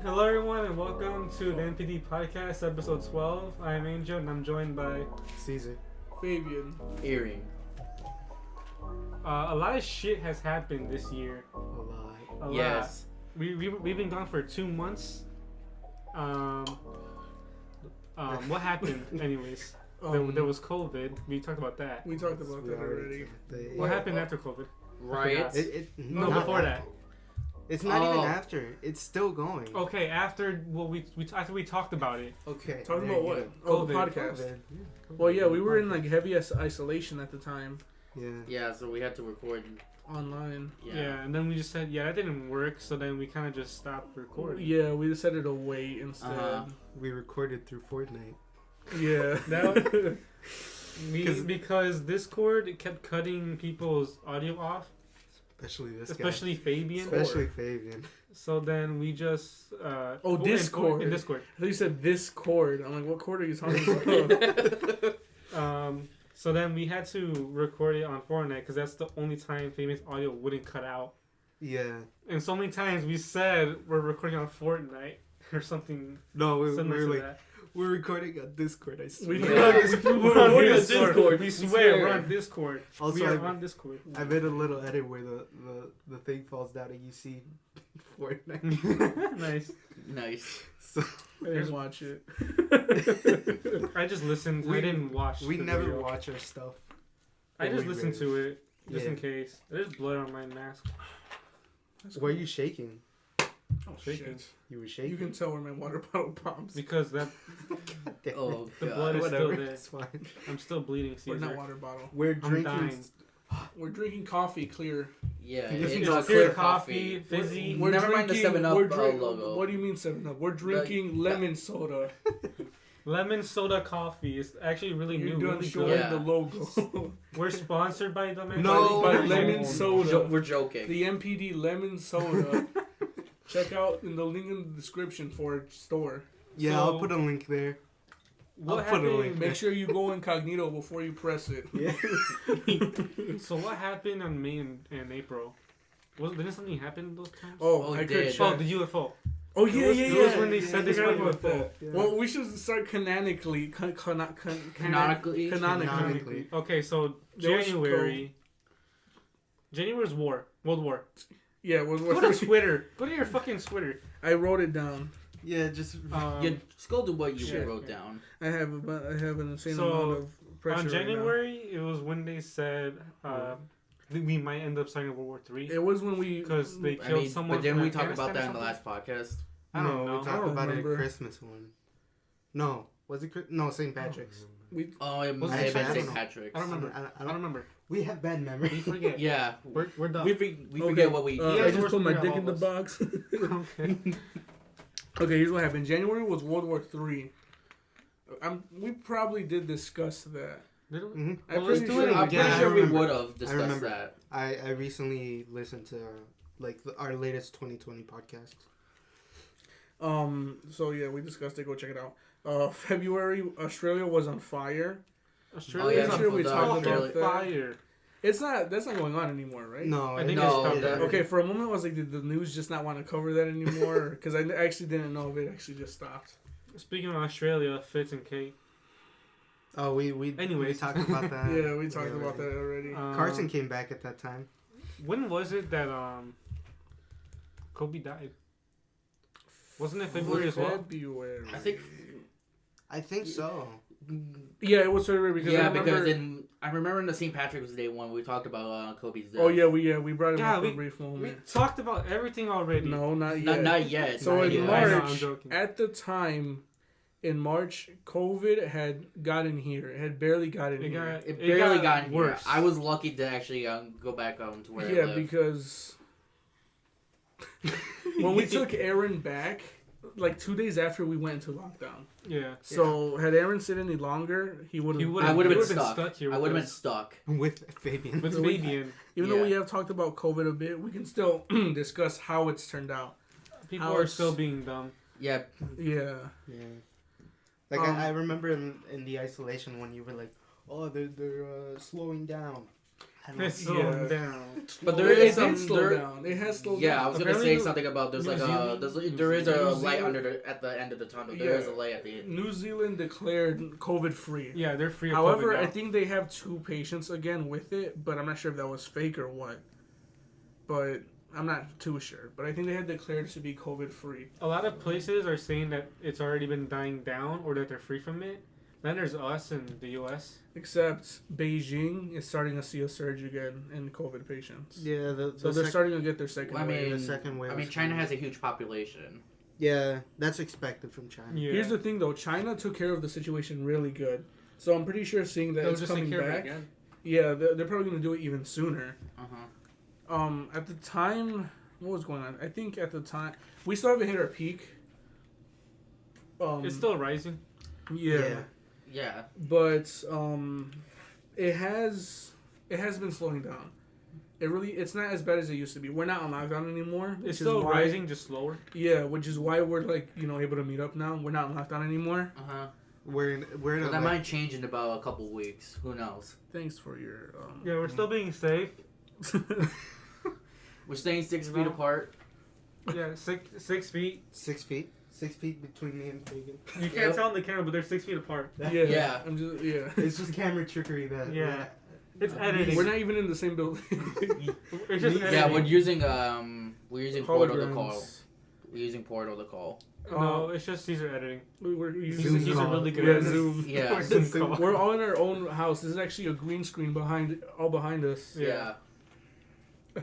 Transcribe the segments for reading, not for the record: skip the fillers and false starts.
Hello everyone and welcome to the MPD Podcast, episode 12. I'm Angel and I'm joined by Cesar, Fabian, Earring. a lot of shit has happened this year. A lot. Yes. We've been gone for 2 months. What happened anyways? There was COVID. We talked about that. we talked about that already. What happened after COVID? Riots. No, before that. It's not even after. It's still going. Okay, after after we talked about it. Okay. Talking there about you what? go. Oh, the COVID. podcast. COVID. Well, yeah, we were in like heavy isolation at the time, Yeah. Yeah, so we had to record. online. Yeah, and then we just said, that didn't work, so then we kind of just stopped recording. Yeah, we decided to wait instead. We recorded through Fortnite. Yeah. That because Discord kept cutting people's audio off, Especially Fabian. Especially Fabian. So then we just Discord. In Discord. I thought you said this cord. I'm like, what cord are you talking about? So then we had to record it on Fortnite because that's the only time Fabian's audio wouldn't cut out. Yeah. And so many times we said we're recording on Fortnite or something. No, we're similar to like, that. we're recording on Discord. I swear. We We're on Discord. We swear we're on Discord. Also, we are on Discord. I made a little edit where the thing falls down and you see Fortnite. Nice. So I didn't watch it. I just listened. I didn't watch. we the never video. watch our stuff. I just We listened rarely. to it just in case. There's blood on my mask. Were you shaking? Oh, shaking. shit. You were shaking. You can tell where my water bottle bombs. Because that Oh, the God. blood is Whatever. still there. It's fine. I'm still bleeding, Or not Cesar. water bottle. We're I'm drinking. dying. We're drinking coffee clear. Yeah, This it's is not clear clear coffee, coffee. fizzy. We're Never mind the drinking- 7-Up we're drink- logo. What do you mean 7-Up? We're drinking lemon soda. Lemon soda coffee is actually really You're new, done really showing good. Yeah. the logo. We're sponsored by Lemon. No, by no. lemon soda. We're joking. The MPD lemon soda. Check out in the link in the description for our store. Yeah, So- I'll put a link there. What I'll put a happened? link. Make sure you go incognito before you press it. Yeah. So what happened in May and April? Didn't something happen those times? Oh, Oh, I it could did. check. Oh, the UFO. Oh yeah, It was when they said this forgot might about be that. Yeah. Well, we should start canonically. Canonically. Canonically. Okay, so There was January was war. World War. Yeah, Go to Twitter. Go to your fucking Twitter. I wrote it down. Yeah, just Yeah, just go to what you Shit. wrote down. I have an insane So, amount of pressure. On right January, it was when they said we might end up starting World War now. III It was when we because they I killed mean, someone. but didn't from we talk about Afghanistan that in the or last podcast? I don't no, know. we I talked don't about it remember. at Christmas one. No, was it? No, St. Patrick's. we Oh, it Was might it have been Patrick's? St. Patrick's. I don't remember. I I don't remember. We have bad memory. We forget. Yeah, We're done. we forget what we. I guys just were put my scared dick of in the all box. Okay. Okay, here's what happened. January was World War III. We probably did discuss that. Didn't we? Mhm. I'm Well, let's pretty do it sure. I'm again. pretty Yeah, I sure we remember. would have discussed remember. that. I recently listened to our latest 2020 podcast. So yeah, we discussed it. Go check it out. February, Australia was on fire. Australia's I'm sure we on talked fucking about that. fire. That's not going on anymore, right? No, I think No, it's stopped that- already. Okay, for a moment I was like, did the news just not want to cover that anymore? Because I actually didn't know if it actually just stopped. Speaking of Australia, Fitz and Kate. Oh, we Anyways. talked about that. Yeah, we talked about that already. Carson came back at that time. When was it that Kobe died? Wasn't it February as well? February. I think so. Yeah, it was February because I remember. I remember in the St. Patrick's Day one we talked about Kobe's death. Oh yeah, we brought it Yeah, up for we- a brief We moment. talked about everything already. No, not yet. Not yet. So not in yet. I know, I'm March, joking. at the time, in March, COVID had gotten here. It had barely gotten It here. got, It barely got worse. here. I was lucky to actually go back to where I Yeah, live. because when we took Aaron back, like 2 days after we went into lockdown. Yeah. So had Aaron stayed any longer, he would have. I would have been stuck stuck. here I with would have been us. stuck. With Fabian. With So we- Fabian. Even though Yeah. we have talked about COVID a bit, we can still discuss how it's turned out. People How are it's- still being dumb. Yeah. Yeah. Yeah. Like I remember in the isolation when you were like, oh, they're slowing down. They're slowing Yeah. down. But there It is did some slow down. It has slowed Yeah, I down. was gonna Apparently say something about there's New like Zealand- there is a New light Zealand- at the end of the tunnel. Yeah. There is a light at the end. New Zealand declared COVID free. Yeah, they're free of However, COVID now. I think they have 2 patients again with it, but I'm not sure if that was fake or what. But I'm not too sure. But I think they had declared to be COVID free. A lot of places are saying that it's already been dying down or that they're free from it. Then there's us in the U.S. Except Beijing is starting to see a surge again in COVID patients. Yeah, So they're starting to get their second I wave. mean, the second wave. I mean, is China coming. has a huge population. Yeah, that's expected from China. Yeah. Here's the thing, though. China took care of the situation really good. So I'm pretty sure seeing that They'll it's just take coming care of it back. again. Yeah, they're probably going to do it even sooner. Uh-huh. At the time, what was going on? I think at the time, we still haven't hit our peak. It's still rising. Yeah. Yeah. But it has been slowing down. It's not as bad as it used to be. We're not on lockdown anymore. It's still rising, just slower. Yeah, which is why we're able to meet up now. We're not on lockdown anymore. Uh-huh. We're in Well, a, that like, might change in about a couple weeks. Who knows? Thanks for your Yeah, we're still being safe. We're staying 6 feet apart. Yeah, 6 feet. 6 feet. 6 feet between me and Fabian. You can't Yep. tell on the camera, but they're 6 feet apart. Yeah. I'm just It's just camera trickery that. Yeah. It's editing. We're not even in the same building. It's just Yeah, Yeah, editing. we're using Portal to call. Holograms. We're using Portal to call. No, it's just Caesar editing. We're He's, using he's a call. really good Yeah, editor. Zoom. Yeah. Zoom call. We're all in our own house. This is actually a green screen behind us. Yeah. Yeah.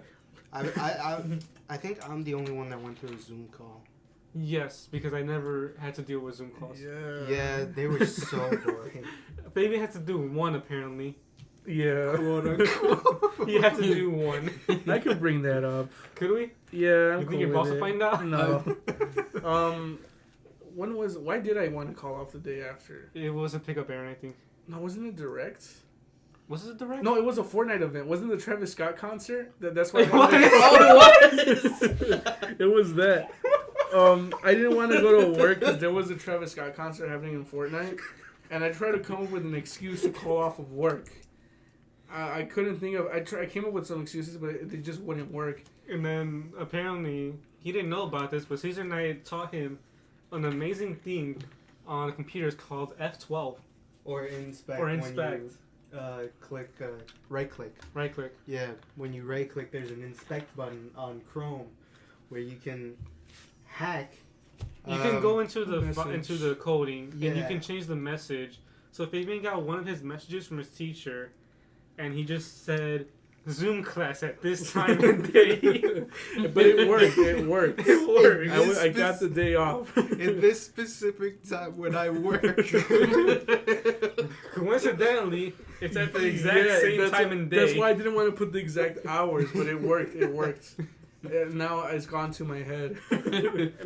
I think I'm the only one that went to a Zoom call. Yes, because I never had to deal with Zoom calls. Yeah, they were so boring. Baby had to do one apparently. Yeah. He had to do one. I could bring that up. Could we? Yeah, I'm You think cool your with boss will it. find out? No. Why did I want to call off the day after? It was a pickup Aaron, I think. No, wasn't it direct? Was it direct? No, it was a Fortnite event. Wasn't it the Travis Scott concert? That's why. It was. It was that. I didn't want to go to work because there was a Travis Scott concert happening in Fortnite, and I tried to come up with an excuse to call off of work. I couldn't think of. I came up with some excuses, but they just wouldn't work. And then apparently he didn't know about this, but Cesar and I taught him an amazing thing on computers called F12 Or inspect. or inspect. When you click, right click. Right click. Yeah, when you right click, there's an inspect button on Chrome where you can hack. You can go into the message. into the coding and you Yeah. can change the message. So Fabian got one of his messages from his teacher, and he just said Zoom class at this time and day. But it worked. It worked. It worked. I got the day off. in this specific time when I work. Coincidentally, it's at the exact same that's time and day. That's why I didn't want to put the exact hours, but it worked. It worked. And now it's gone to my head.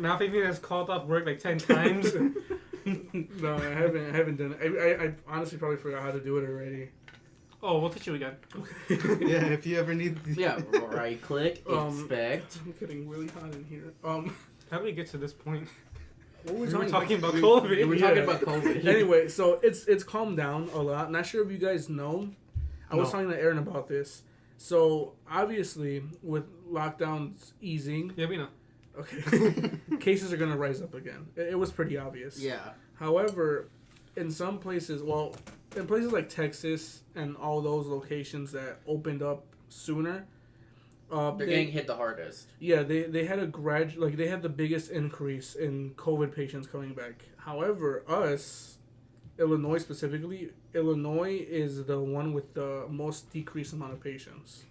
Now Fabian has called off work like 10 times. No, I haven't done it. I honestly probably forgot how to do it already. Oh, we'll teach you again. Yeah, if you ever need. Yeah. Right click. Inspect. I'm getting really hot in here. How did we get to this point? What We were were talking about COVID. We were Yeah. talking about COVID. Anyway, so it's calmed down a lot. Not sure if you guys know. I was No. talking to Aaron about this. So obviously, with lockdowns easing, Yeah, we know. okay, cases are gonna rise up again. It was pretty obvious. Yeah. However, in some places, in places like Texas and all those locations that opened up sooner, They're getting hit the hardest. yeah, they had they had the biggest increase in COVID patients coming back. However, Illinois specifically, Illinois is the one with the most decreased amount of patients.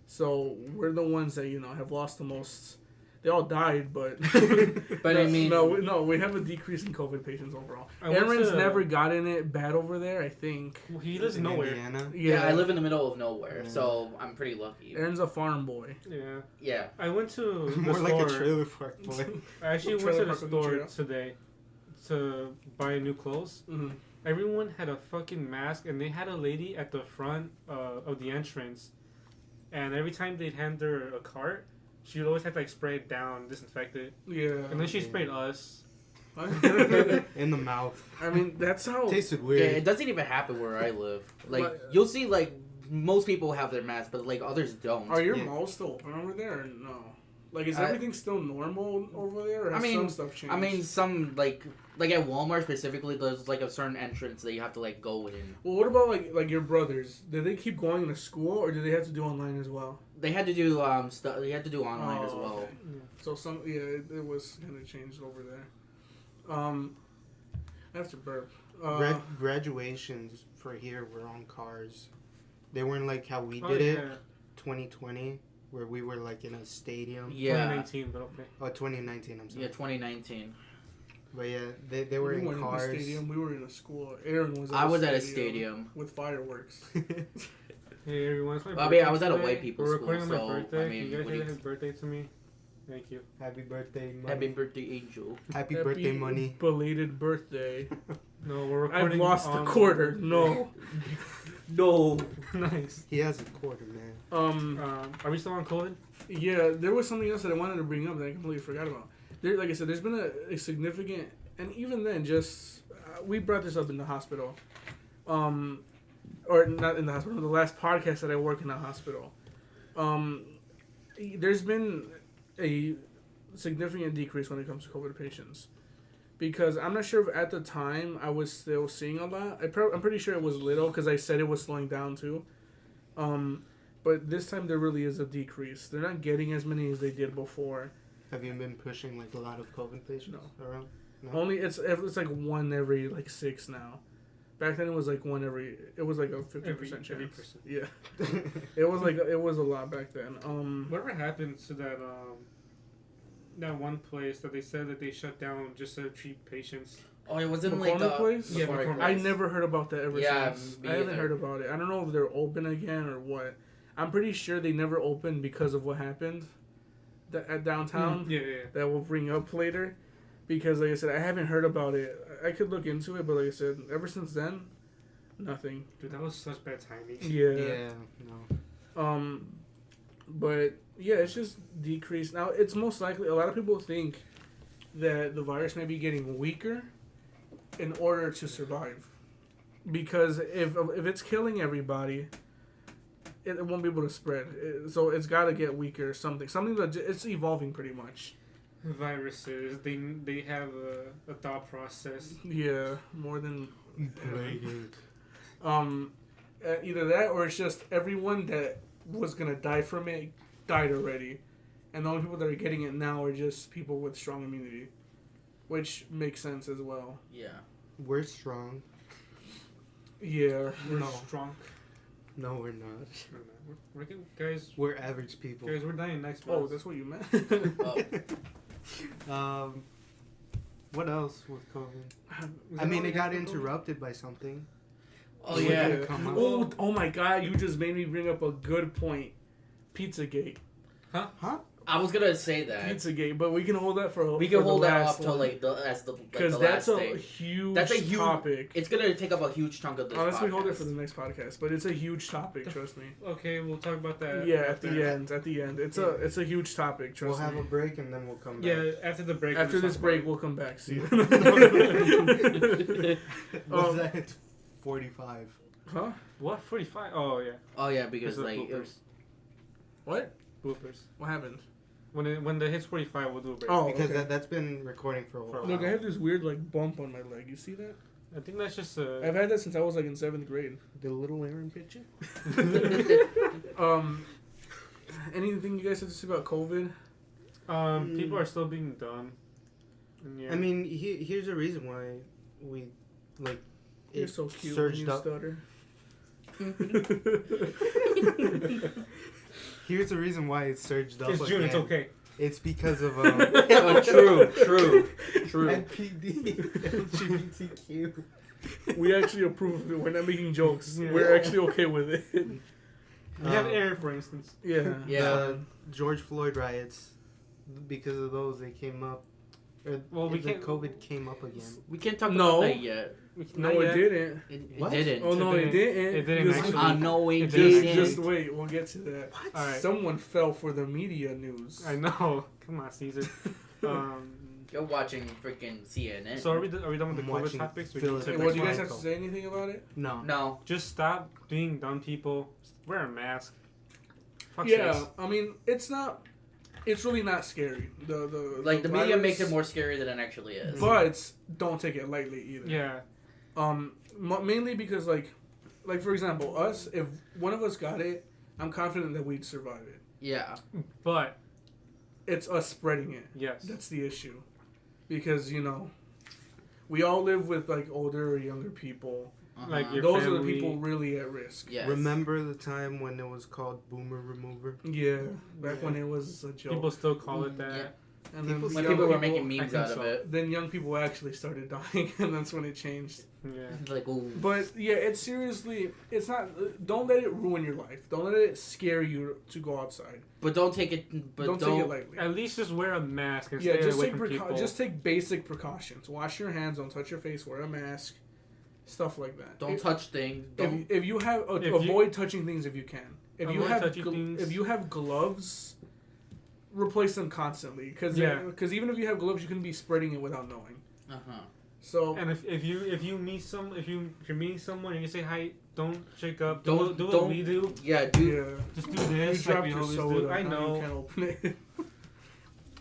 So we're the ones that have lost the most. They all died, but But I mean, no, we have a decrease in COVID patients overall. I went Aaron's to- never gotten it bad over there, I think. Well, he lives in nowhere. Indiana. yeah, I live in the middle of nowhere, Yeah. so I'm pretty lucky. Aaron's a farm boy. Yeah. Yeah. I went to the More store. like a trailer park boy. I actually went Trailer to the park with store jail. today to buy new clothes. Mm-hmm. Everyone had a fucking mask, and they had a lady at the front of the entrance. And every time they'd hand her a cart, she would always have to like spray it down, disinfect it, Yeah. and then she sprayed us. In the mouth. I mean, that's how. Tasted Yeah, weird. it doesn't even happen where I live. Like, But- you'll see, like, most people have their masks, but, like, others don't. Are your Yeah. malls still open over there or no? Like, is I- everything still normal over there, or has I mean- some stuff changed? I mean, some, like at Walmart specifically, there's, like, a certain entrance that you have to, like, go in. well, what about like your brothers? Did they keep going to school, or did they have to do online as well? They had to do, they had to do online as Oh, well. okay. So it was kind of changed over there. I have to burp. Graduations for here were on cars. They weren't like how we Oh, did it, yeah. 2020, where we were like in a stadium. Yeah. 2019, but okay. Oh, 2019, I'm sorry. Yeah, 2019. But yeah, they were we in weren't cars. in a stadium. We were in a school. Aaron was. I was at a stadium. with fireworks. Hey everyone, it's my Well, I birthday mean, I was at a today. white people's We're recording school, on my so, birthday. I mean, Can you guys what do say you- happy birthday to me? Thank you. Happy birthday, money. Happy birthday, Angel. Happy birthday, money. Belated birthday. No, we're I've recording. lost the on- quarter. No. No. Nice. He has a quarter, man. Are we still on COVID? Yeah, there was something else that I wanted to bring up that I completely forgot about. There, like I said, there's been a significant, and even then, just we brought this up in the hospital, or not in the hospital. The last podcast that I work in the hospital, there's been a significant decrease when it comes to COVID patients, because I'm not sure if at the time I was still seeing a lot. I'm pretty sure it was little because I said it was slowing down too. But this time there really is a decrease. They're not getting as many as they did before. Have you been pushing like a lot of COVID patients around? No? Only it's like one every like 6 now. Back then it was like one every. It was like a 50% chance. every person. Yeah, it was a lot back then. Whatever happened to that one place that they said that they shut down just to treat patients? Oh, it wasn't McCormick like the place? the Yeah, McCormick McCormick. I place. never heard about that ever Yeah, since. me I haven't either. heard about it. I don't know if they're open again or what. I'm pretty sure they never opened because of what happened at downtown. Yeah. That we'll bring up later, because like I said, I haven't heard about it. I could look into it, but like I said, ever since then, nothing. Dude, that was such bad timing. Yeah, no. But yeah, it's just decreased. Now it's most likely a lot of people think that the virus may be getting weaker in order to survive, because if it's killing everybody, it won't be able to spread. So it's got to get weaker. Something that it's evolving pretty much. Viruses, they have a thought process. Yeah, more than Plague. either that or it's just everyone that was gonna die from it died already, and the only people that are getting it now are just people with strong immunity, which makes sense as well. Yeah. We're strong. Yeah, We're no. strong. No, we're not. We're good, guys. We're average people. Guys, we're dying next Oh, month. that's what you meant. Oh. What else with COVID? Was I that mean, all it we got had for COVID? interrupted by something. Oh, Yeah. yeah. Come on. Oh my God! You just made me bring up a good point. Pizzagate. Huh? I was gonna say that. Pizzagate, but we can hold that for We can for the hold that last up till one. like the Because the that's last a day. huge That's a huge topic. It's gonna take up a huge chunk of this. Honestly, podcast. hold it for the next podcast. But it's a huge topic. Trust me. Okay, we'll talk about that. Yeah, at after. the end. At the end, it's a huge topic. We'll Trust have me. a break and then we'll come back. Yeah, after the break. After we'll this talk break, about we'll come back. See. What's that? 45. Huh? it. What 45? Oh yeah, Oh yeah, because Because of like bloopers. What? Bloopers. What happened? When the hits 45, we'll do a break. Oh, Because okay. that's been recording for a while. Look, I have this weird like bump on my leg. You see that? I think that's just I've had that since I was like in 7th grade. The little Aaron picture? Anything you guys have to say about COVID? People are still being dumb. And yeah. I mean, here's a reason why we, like, You're it so cute when surged you up. stutter. Here's the reason why it surged up it's June. It's again. okay. It's because of Oh, true. MPD, LGBTQ. We actually approve of it. We're not making jokes. Yeah. We're actually okay with it. We have air, for instance. Yeah. Yeah. The George Floyd riots, because of those, they came up Well, we the can't- COVID came up again. We can't talk No. about that yet. No, Not it yet. didn't. It What? didn't. Oh no, it didn't. It didn't Just- actually. I know it It Just, didn't. just wait. We'll get to that. What? All right. Someone fell for the media news. I know. Come on, Cesar. You're watching freaking CNN. So are we done with the I'm COVID watching topics? We Philip. can Hey, take what do next you guys one. have to say anything about it? No. No. Just stop being dumb people. Wear a mask. Fuck Yeah, sakes. I mean, it's not. It's really not scary. The The media virus, makes it more scary than it actually is. But don't take it lightly either. Yeah. Mainly because like for example, us, if one of us got it, I'm confident that we'd survive it. Yeah. But It's us spreading it. yes. That's the issue, because we all live with like older or younger people. Like your Those are the family. people really at risk. Yes. Remember the time when it was called Boomer Remover? Yeah, back when it was a joke. People still call it that. Yeah. And then People When young people were people- making memes think out of so. it. then young people actually started dying, and that's when it changed. Yeah. It's like, ooh. But yeah, it's not. Don't let it ruin your life. Don't let it scare you to go outside. But don't take it. But Don't take it lightly. At least just wear a mask and Yeah, stay just away take from people. just take basic precautions. Wash your hands. Don't touch your face. Wear a mask. Stuff like that. Don't If- touch things. Don't. If you have If you- avoid touching things if you can. If you Avoid have touching things. if you have gloves, replace them constantly because Yeah. even if you have gloves, you can be spreading it without knowing. Uh-huh. So And if you're meeting someone and you say hi, don't shake up. Don't- Do what don't- we do. Yeah, dude. yeah, Just do you this like dropped we your always soda. do. I now know. you can't open it.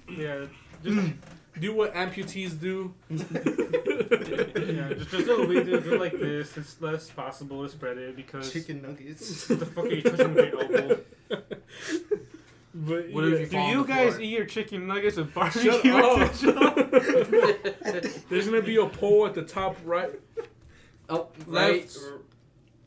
Yeah. Just Do what amputees do. yeah. Just do what we do. Do it like this. It's less possible to spread it because Chicken nuggets. what the fuck are you touching with your elbow? But What yeah, if you Do fall on you the guys floor? eat your chicken nuggets with barbecue? shut up. ketchup? There's gonna be a poll at the top right. Oh, Left. right.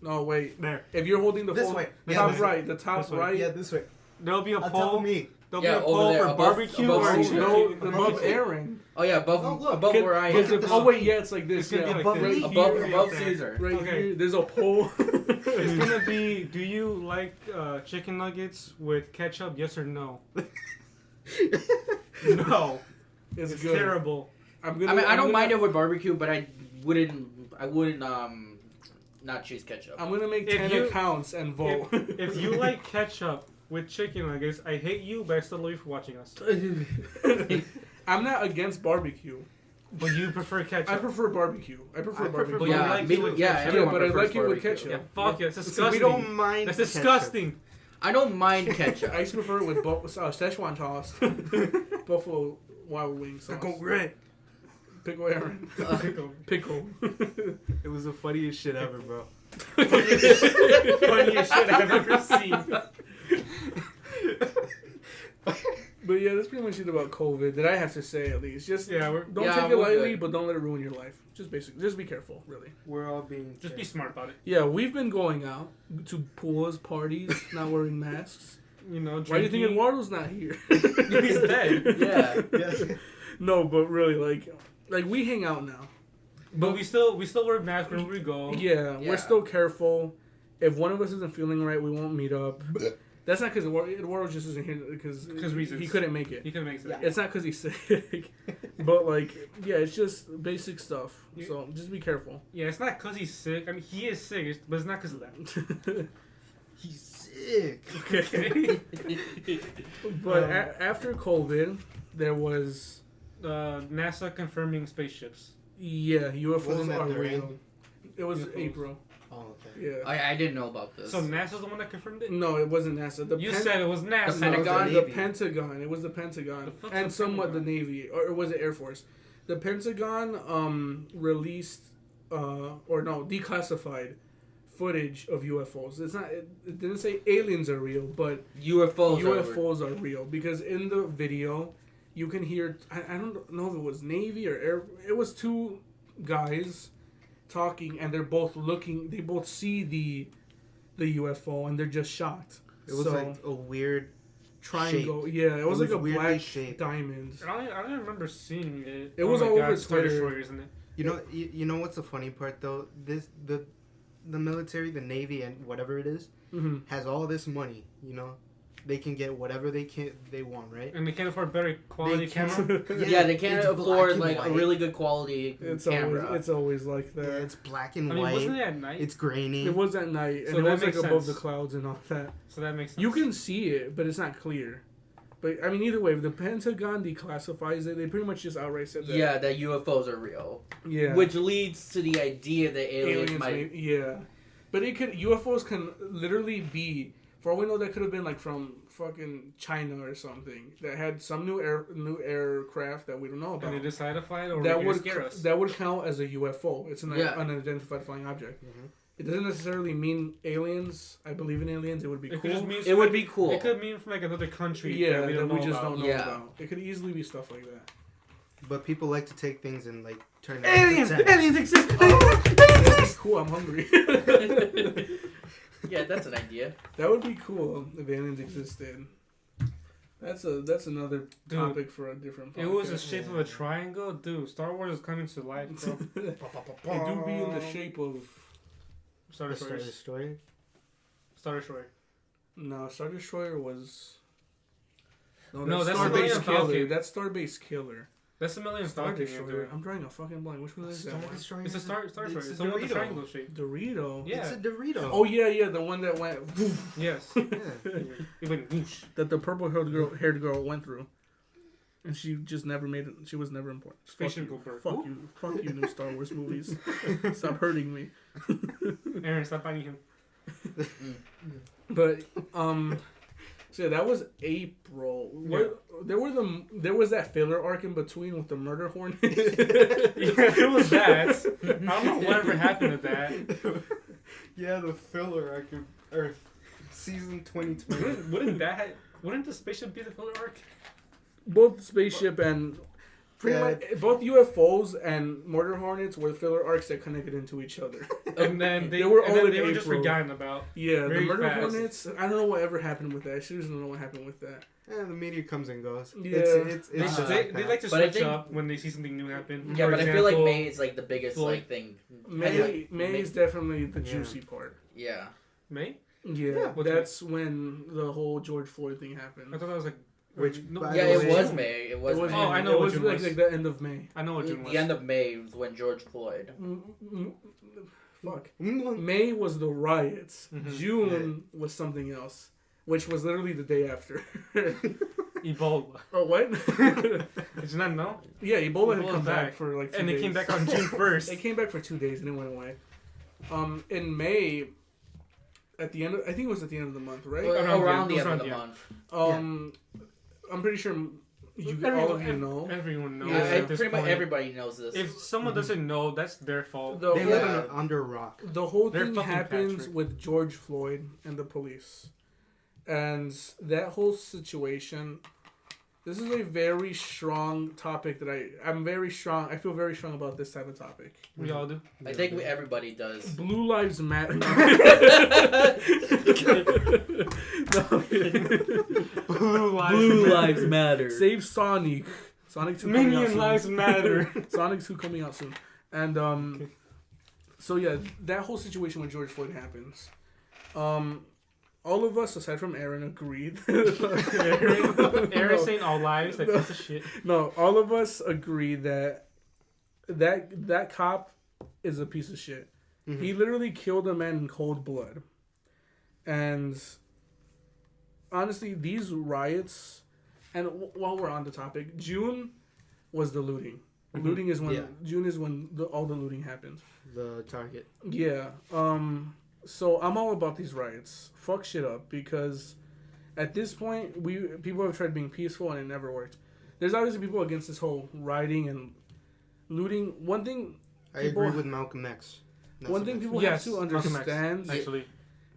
No, wait. There. If you're holding the This phone, way. the Yeah, top this way. right, the top This way. right. Yeah, this way. There'll be a On top poll. of me. There'll Yeah, be a over poll there, for above- barbecue above or Caesar. No, chicken. above Aaron. Oh yeah, above Oh, look. above where I am. Look at Oh wait, yeah, it's like It's this. gonna Yeah, be like above this. me. above Here, above there. Cesar. right Okay. here. There's a poll. It's gonna be, do you like chicken nuggets with ketchup, yes or no? No. It's It's good. terrible. I'm I gonna. mean, I I'm don't gonna- mind it with barbecue, but I wouldn't not choose ketchup. I'm gonna make If 10 you- accounts and vote. If you like ketchup with chicken nuggets, I hate you, but I still love you for watching us. I'm not against barbecue. But you prefer ketchup. I prefer barbecue. I prefer I prefer barbecue. But you yeah, like me- it with yeah, ketchup. everyone Yeah, but I prefers like it with barbecue. ketchup. Yeah, fuck it. It's So disgusting. we don't mind. That's ketchup. disgusting. I don't mind ketchup. I used to prefer it with Szechuan sauce, Buffalo Wild Wings sauce. Pickle Red. Pickle Aaron. Pickle. It was the funniest shit ever, bro. Funniest shit I've ever seen. But yeah, that's pretty much it about COVID that I have to say at least. Just Yeah, don't Yeah, take it we're lightly, good. but don't let it ruin your life. Just just be careful, really. We're all being. Just be smart about it. Yeah, we've been going out to pools, parties, not wearing masks. You know, Why do you think drinking. Eduardo's not here? He's dead. Yeah. Yeah. No, but really, like we hang out now. But we still wear masks wherever we go. Yeah, Yeah. we're still careful. If one of us isn't feeling right, we won't meet up. That's not because Eduardo just isn't here because reasons. he couldn't make it. He can make it. Yeah. It's not because he's sick, but like, yeah, it's just basic stuff. Yeah. So just be careful. Yeah, it's not because he's sick. I mean, he is sick, but it's not because of that. He's sick. Okay. But after COVID, there was NASA confirming spaceships. UFOs Wasn't that are during- real. It was UFOs. April. Oh, okay. Yeah. I didn't know about this. So NASA's the one that confirmed it? No, it wasn't NASA. You said it was NASA. The Pentagon? The Navy. Pentagon. It was the Pentagon, The fuck's and the somewhat Pentagon? the Navy, or was it Air Force? The Pentagon released declassified footage of UFOs. It's not. It didn't say aliens are real, but UFOs. UFOs are real because in the video you can hear. I don't know if it was Navy or Air. It was two guys talking, and they're both looking. They both see the UFO, and they're just shocked. It was So, like a weird triangle. Yeah, it was like a weirdly black shaped. diamond. I don't remember seeing it. It was my all God, over Star Twitter. Destroyer, isn't it? You know what's the funny part though? The military, the Navy, and whatever it is, Mm-hmm. has all this money. You know, they can get whatever they want, right? And they can't afford better quality camera. Yeah, they can't it's afford black and like a white. really good quality camera. It's always like Yeah, that. it's black and I mean, white. wasn't it at night? It's grainy. It was at night, So and it that was like makes above the sense. clouds and all that. So that makes sense. You can see it, but it's not clear. But I mean, either way, if the Pentagon declassifies it, they pretty much just outright said that. Yeah, that UFOs are real. Yeah. Which leads to the idea that aliens might. Yeah. But UFOs can literally be, for all we know, that could have been like from fucking China or something that had some new aircraft that we don't know about. And they decide to fly it, or that would scare us. That would count as a UFO. It's an Yeah. unidentified flying object. Mm-hmm. It doesn't necessarily mean aliens. I believe in aliens. It would be It could cool. just mean It would be cool. It could mean from like another country. Yeah, that we don't know about. don't know Yeah. about. It could easily be stuff like that. But people like to take things and like turn it Aliens! into Aliens exist! Cool, I'm hungry. Yeah, that's an idea. That would be cool if aliens existed. That's another topic for a different podcast. It was the shape of a triangle, dude. Star Wars is coming to life, bro. It do be in the shape of... Star the Star Destroyer. Destroyer. Star Destroyer. No, Star Destroyer was... No, that's Starbase Millennium Killer. Falcon. That's Starbase Killer. That's the Millennium Star Falcon, Destroyer. dude. I'm drawing a fucking blank. Which one is that Star one? Destroyer. It's a Star Destroyer. It's It's a the one with the Dorito. triangle shape. Dorito? Yeah. It's a Dorito. Oh, yeah, the one that went... Yes. Yeah. It went whoosh. that the purple-haired girl went through. And she just never made it. She was never important. Spaceship Fuck you. Goldberg. Fuck you, new Star Wars movies. Stop hurting me. Aaron, stop biting him. But so yeah, that was April. There was that filler arc in between with the murder hornet. Yeah, it was that. I don't know whatever happened to that. Yeah, the filler arc of Earth, season 2020. Wouldn't the spaceship be the filler arc? Both spaceship and pretty Yeah. much both UFOs and murder hornets were filler arcs that connected into each other. And then they were and then all they in were just April. forgotten about. Yeah, Very the murder fast. hornets. I don't know whatever happened with that. I seriously don't know what happened with that. The media comes and goes. Yeah. It's They, just they that. like to But I switch think- up when they see something new happen. Yeah, For but I feel like example, May is like the biggest Floyd. like thing. May is definitely the Yeah. juicy part. Yeah. May? Yeah, What that's when the whole George Floyd thing happened. I thought that was like. Which, no, by Yeah, the it way- was May. It was May. Oh, I know It what was June like, was. like the end of May. I know what June was. The end of May was when George Floyd. Fuck. Mm, May was the riots. Mhm. June was something else, which was literally the day after. Ebola. Oh, what? Did you not know? Yeah, Ebola had Ebola come back back. for like 2 And days. it came back on June 1st. It came back for 2 days and it went away. In May, at the end, of, I think it was at the end of the month, right? Around the It was end of the around, month. I'm pretty sure all of you know. Everyone knows Yeah, at this pretty much point. everybody knows this. If someone doesn't know, that's their fault. The They whole- live under a rock. The whole They're thing fucking happens Patrick. with George Floyd and the police. And that whole situation, this is a very strong topic that I feel very strong about this type of topic. We all do. I think everybody does. Blue Lives Matter. Blue lives Matter. Save Sonic. Sonic 2 coming out Minion soon. lives matter. Sonic 2 coming out soon. And so yeah, that whole situation with George Floyd happens. All of us, aside from Aaron, agreed. Aaron saying all lives, that piece of shit. No, all of us agree that cop is a piece of shit. Mhm. He literally killed a man in cold blood. And honestly, these riots, and while we're on the topic, June was the looting. Mhm. Looting is when Yeah. June is when all the looting happened. The target. Yeah. So I'm all about these riots. Fuck shit up, because at this point people have tried being peaceful and it never worked. There's obviously people against this whole rioting and looting. One thing I People- agree with Malcolm X. One thing people Yes, have to Malcolm X, understand Actually,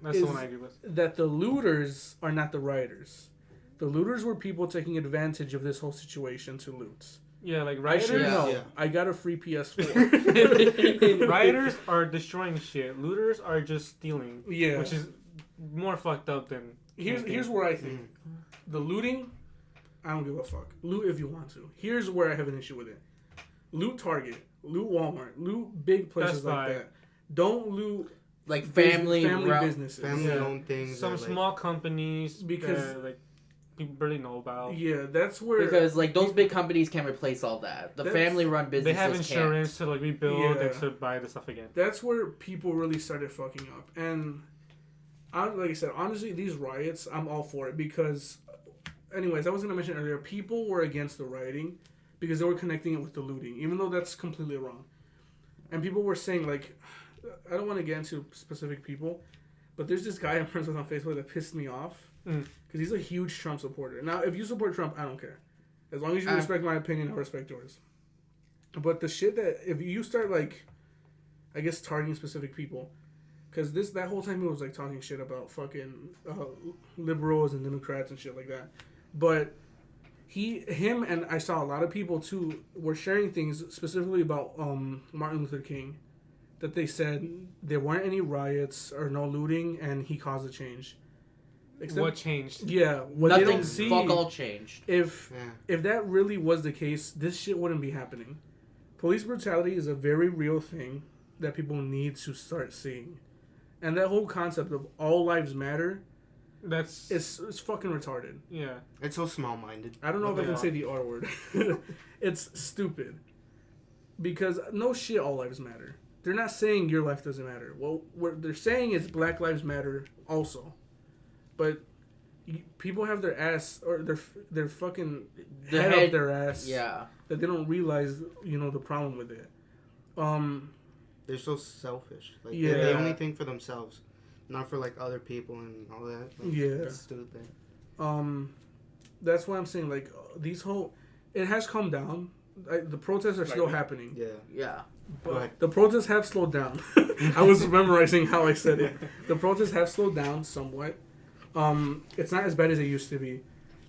that's is- the one I agree with. that the looters are not the rioters. The looters were people taking advantage of this whole situation to loot. Yeah, like I should rioters. know. Yeah. I got a free PS4. Rioters are destroying shit. Looters are just stealing. Yeah. Which is more fucked up than. Here's where I think the looting. I don't give a fuck. Loot if you want to. Here's where I have an issue with it. Loot Target. Loot Walmart. Loot big places Best like Buy. that. Don't loot like family businesses. Family-owned things. Some small companies because like people barely know about. Yeah, that's where because like those big companies can replace all that. The family-run businesses they have insurance can't. to like rebuild and to buy the stuff again. That's where people really started fucking up. And like I said, honestly, these riots, I'm all for it because, anyways, I was gonna mention earlier, people were against the rioting because they were connecting it with the looting, even though that's completely wrong. And people were saying like, I don't want to get into specific people, but there's this guy I'm friends with on Facebook that pissed me off. Because he's a huge Trump supporter. Now, if you support Trump, I don't care. As long as you respect my opinion, I respect yours. But the shit that, if you start, like, I guess, targeting specific people, because that whole time he was, like, talking shit about fucking liberals and Democrats and shit like that. But him and I saw a lot of people, too, were sharing things specifically about Martin Luther King, that they said there weren't any riots or no looting, and he caused a change. What changed? Yeah, what Nothing. they don't see. Fuck all changed. If that really was the case, this shit wouldn't be happening. Police brutality is a very real thing that people need to start seeing, and that whole concept of all lives matter, it's fucking retarded. Yeah, it's so small-minded. I don't know if I can say the R word. It's stupid because no shit, all lives matter. They're not saying your life doesn't matter. Well, what they're saying is Black lives matter also. But people have their ass or their fucking head up their ass. Yeah. That they don't realize, the problem with it. They're so selfish. Like they only think for themselves, not for like other people and all that. Like, it's stupid. That's why I'm saying like it has calmed down. The protests are still happening. Yeah. But the protests have slowed down. I was memorizing how I said it. The protests have slowed down somewhat. It's not as bad as it used to be.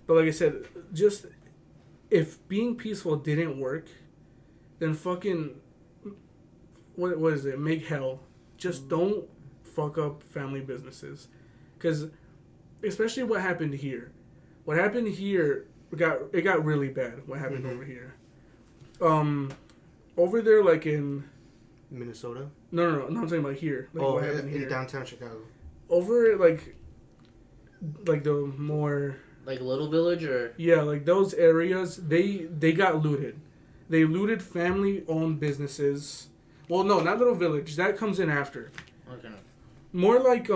But like I said, just if being peaceful didn't work, then fucking what is it? Make hell. Just don't fuck up family businesses. Because especially what happened here. What happened here got really bad. What happened over here. Over there like in Minnesota? No, I'm talking about here. Like what happened here. In downtown Chicago. Over like the more like Little Village or like those areas they got looted. They looted family owned businesses. Well, no, not Little Village. That comes in after. Okay. More like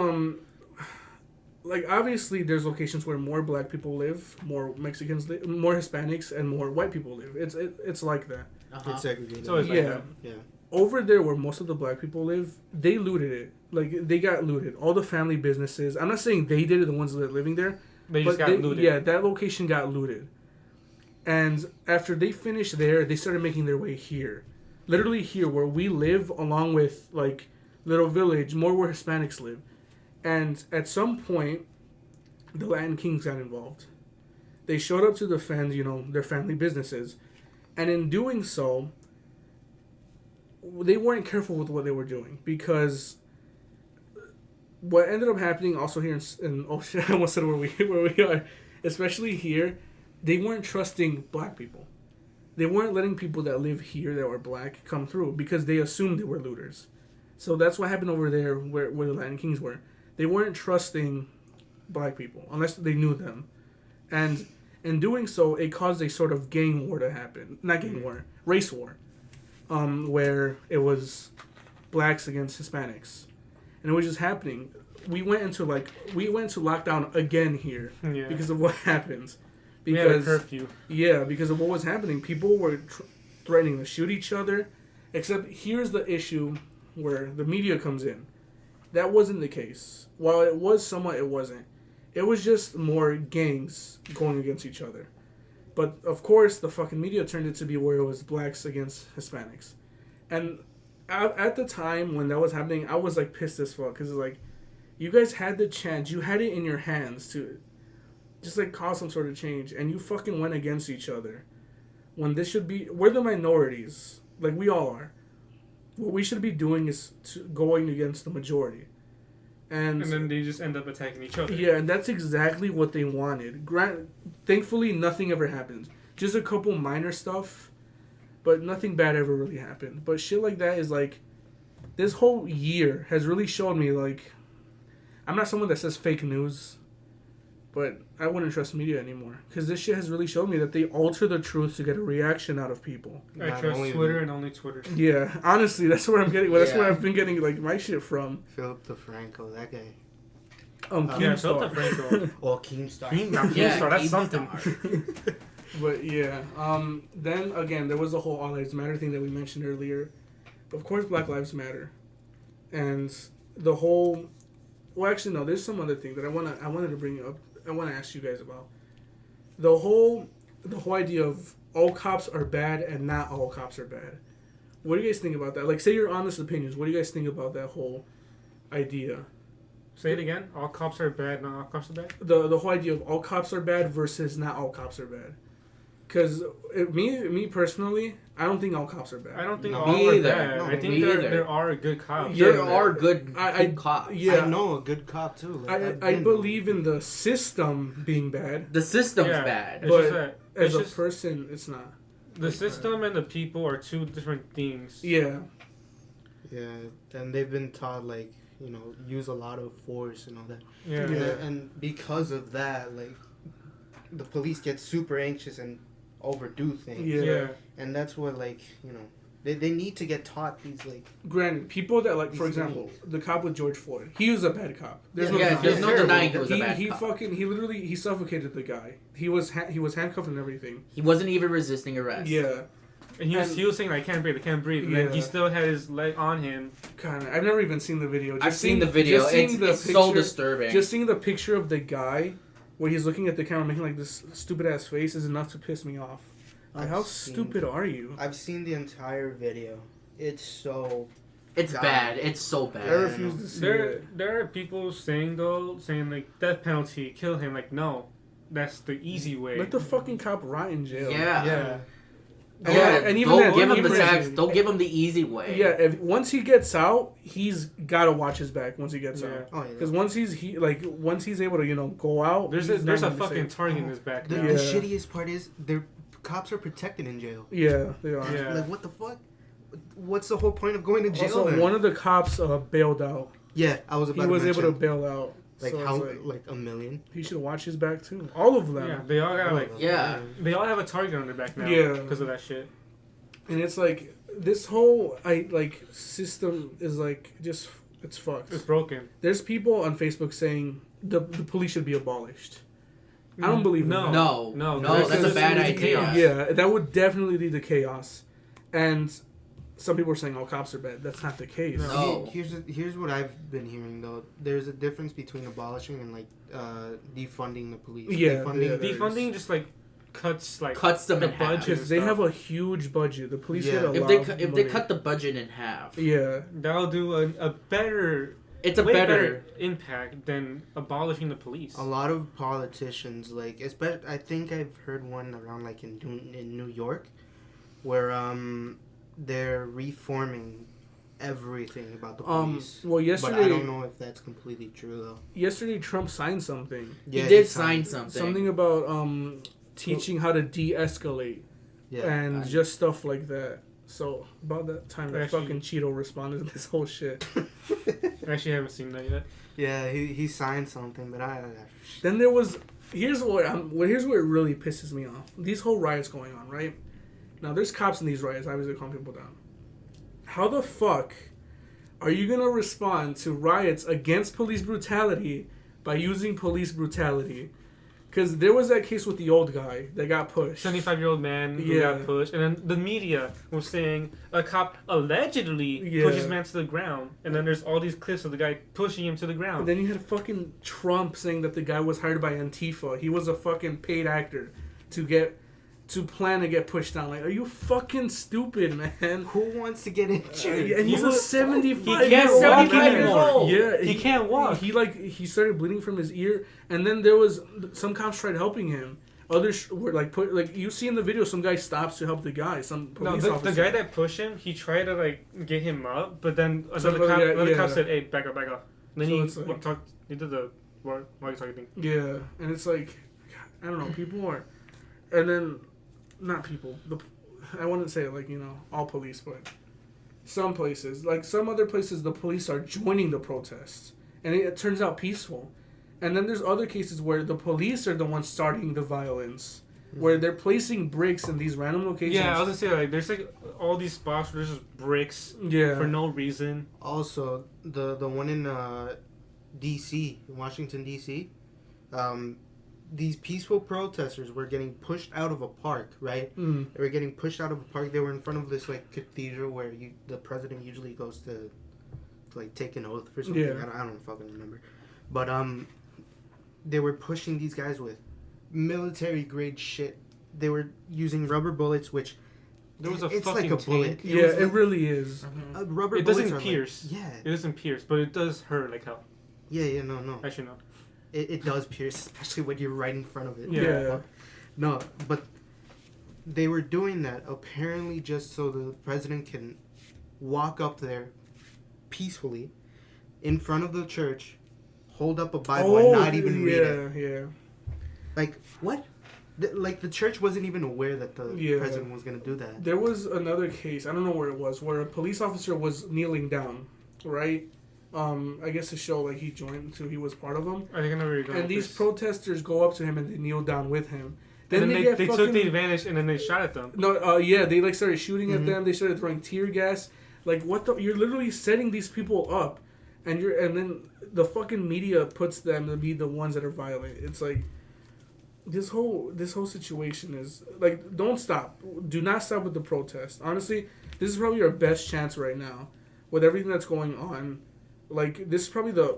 obviously there's locations where more Black people live, more Mexicans live, more Hispanics, and more white people live. It's like that. It's segregated. So it's yeah. Over there where most of the Black people live, they looted it. Like, they got looted. All the family businesses. I'm not saying they did it, the ones that are living there. They just got looted. Yeah, that location got looted. And after they finished there, they started making their way here. Literally here, where we live, along with, like, Little Village, more where Hispanics live. And at some point, the Latin Kings got involved. They showed up to defend, their family businesses. And in doing so, they weren't careful with what they were doing. Because what ended up happening also here in oh shit, I almost said where we are, especially here, they weren't trusting Black people. They weren't letting people that live here that were Black come through because they assumed they were looters. So that's what happened over there where the Latin Kings were. They weren't trusting Black people unless they knew them. And in doing so, it caused a sort of gang war to happen. Not gang war, race war. Where it was Blacks against Hispanics. And it was just happening. We went into lockdown again here because of what happened. Because we had a curfew. Yeah, because of what was happening. People were threatening to shoot each other. Except here's the issue where the media comes in. That wasn't the case. While it was somewhat, it wasn't. It was just more gangs going against each other. But, of course, the fucking media turned it to be where it was Blacks against Hispanics. And at the time when that was happening, I was, like, pissed as fuck. Because, like, you guys had the chance. You had it in your hands to just, like, cause some sort of change. And you fucking went against each other. When this should be... We're the minorities. Like, we all are. What we should be doing is going against the majority. And then they just end up attacking each other. Yeah, and that's exactly what they wanted. Thankfully, nothing ever happened. Just a couple minor stuff, but nothing bad ever really happened. But shit like that is like, this whole year has really shown me, like, I'm not someone that says fake news, but I wouldn't trust media anymore. Because this shit has really shown me that they alter the truth to get a reaction out of people. I trust Twitter and only Twitter. Yeah, honestly, that's where I'm getting. Well, that's where I've been getting like my shit from. Philip DeFranco, that guy. Philip DeFranco. Or Keemstar. Keemstar, that's something. But yeah, then again, there was the whole All Lives Matter thing that we mentioned earlier. Of course, Black Lives Matter, and the whole. Well, actually, no. There's some other thing that I wanted to bring up. I want to ask you guys about the whole idea of all cops are bad and not all cops are bad. What do you guys think about that? Like, say your honest opinions. What do you guys think about that whole idea? Say it again. All cops are bad, not all cops are bad. The whole idea of all cops are bad versus not all cops are bad. Because me personally, I don't think all cops are bad. I don't think No, all me are either. bad. No, I think me either. there are good cops. There are good cops. Yeah. I know a good cop too. Like, I believe in the system being bad. The system's Yeah. bad. It's But just that as it's a person, it's not. the system and the people are two different things. Yeah. Yeah, and they've been taught, like, you know, use a lot of force and all that. Yeah. And because of that, like, the police get super anxious and overdo things. Yeah. And that's what, like, you know, they need to get taught these, like... Granted, people that, like, for These example, things. the cop with George Floyd, he was a bad cop. There's no denying he was a bad he cop. he literally suffocated the guy. He was handcuffed and everything. He wasn't even resisting arrest. Yeah. And he was saying, I can't breathe. And then he still had his leg on him. Kind of. I've never even seen the video. I've seen the video. It's so disturbing. Just seeing the picture of the guy where he's looking at the camera making, like, this stupid-ass face is enough to piss me off. Like, how stupid are you? I've seen the entire video. It's so... It's bad. It's so bad. I refuse to see it. There are people saying, like, death penalty, kill him. Like, no. That's the easy way. Let the fucking cop rot in jail. Yeah. And even don't give that, him the even tax. Don't give him the easy way. Yeah, once he gets out, he's gotta watch his back. Once he gets out, Oh, yeah. because once he's able to go out, There's a fucking target in his back. The now. shittiest part is their cops are protected in jail. Yeah, they are. Yeah. Like, what the fuck? What's the whole point of going to jail? Also, then? one of the cops bailed out. Yeah, I was about. He was to able mention. to bail out. Like, So it's how? Like $1 million. he should watch his back too. All of them. Yeah, they all got they all have a target on their back now. Yeah. Because of that shit. And it's like this whole system is like just it's fucked. It's broken. There's people on Facebook saying the police should be abolished. I don't believe no. that. No, that's a bad idea. Yeah, that would definitely lead to chaos. And some people are saying all cops are bad. That's not the case. No. Here's what I've been hearing though. There's a difference between abolishing and like defunding the police. Yeah, defunding just like cuts them in half. budget. Because they have a huge budget. The police get a lot If of they money. cut the budget in half, Yeah. That'll do a better. it's a way better. impact than abolishing the police. A lot of politicians, like, especially, I think I've heard one around like in New York, where they're reforming everything about the police. Well, yesterday, but I don't know if that's completely true though. Yesterday, Trump signed something. Yeah, he did sign something. Something about teaching how to de-escalate and just stuff like that. So about that time, that fucking Cheeto responded to this whole shit. I actually haven't seen that yet. Yeah, he signed something, but Then there was here's where it really pisses me off. These whole riots going on, right? Now there's cops in these riots, obviously calm people down. How the fuck are you gonna respond to riots against police brutality by using police brutality? Because there was that case with the old guy that got pushed. 75-year-old man who got pushed, and then the media was saying a cop allegedly pushed his man to the ground, and then there's all these clips of the guy pushing him to the ground. And then you had fucking Trump saying that the guy was hired by Antifa. He was a fucking paid actor to plan to get pushed down. Like, are you fucking stupid, man? who wants to get injured? And he's a 75. He can't walk anymore. Yeah, he can't walk. He started bleeding from his ear, and then there was some cops tried helping him. Others were you see in the video, some guy stops to help the guy. Some police officer. The guy that pushed him, he tried to get him up, but then another cop said, "Hey, back up." And then So he did the walkie-talkie thing. Yeah, and it's like, I don't know, people are, and then. Not people. I wouldn't say all police, but Some places, like some other places, the police are joining the protests, and it turns out peaceful. And then there's other cases where the police are the ones starting the violence, where they're placing bricks in these random locations. Yeah, I was gonna say, like, there's like all these spots where there's just bricks for no reason. Also, the one in D.C., Washington, D.C., these peaceful protesters were getting pushed out of a park, right? Mm. They were getting pushed out of a park. They were in front of this, like, cathedral where the president usually goes to like, take an oath for something. Yeah. I don't fucking remember. But, they were pushing these guys with military-grade shit. They were using rubber bullets, which... There was a it's fucking like a bullet. tank. It really is. Rubber It bullets doesn't are pierce. Like, yeah. It doesn't pierce, but it does hurt like hell. Yeah, no. Actually, no. It does pierce, especially when you're right in front of it. Yeah. No, but they were doing that apparently just so the president can walk up there peacefully in front of the church, hold up a Bible and not even read it. Yeah. Like, what? The church wasn't even aware that the president was going to do that. There was another case, I don't know where it was, where a police officer was kneeling down, right? I guess to show like he joined, so he was part of them. I think I know where you're going. And these protesters go up to him and they kneel down with him. Then they took the advantage and then they shot at them. No, they like started shooting at them. They started throwing tear gas. Like what the? You're literally setting these people up, and then the fucking media puts them to be the ones that are violent. It's like this whole situation is like, don't stop. Do not stop with the protest. Honestly, this is probably our best chance right now with everything that's going on. Like, this is probably the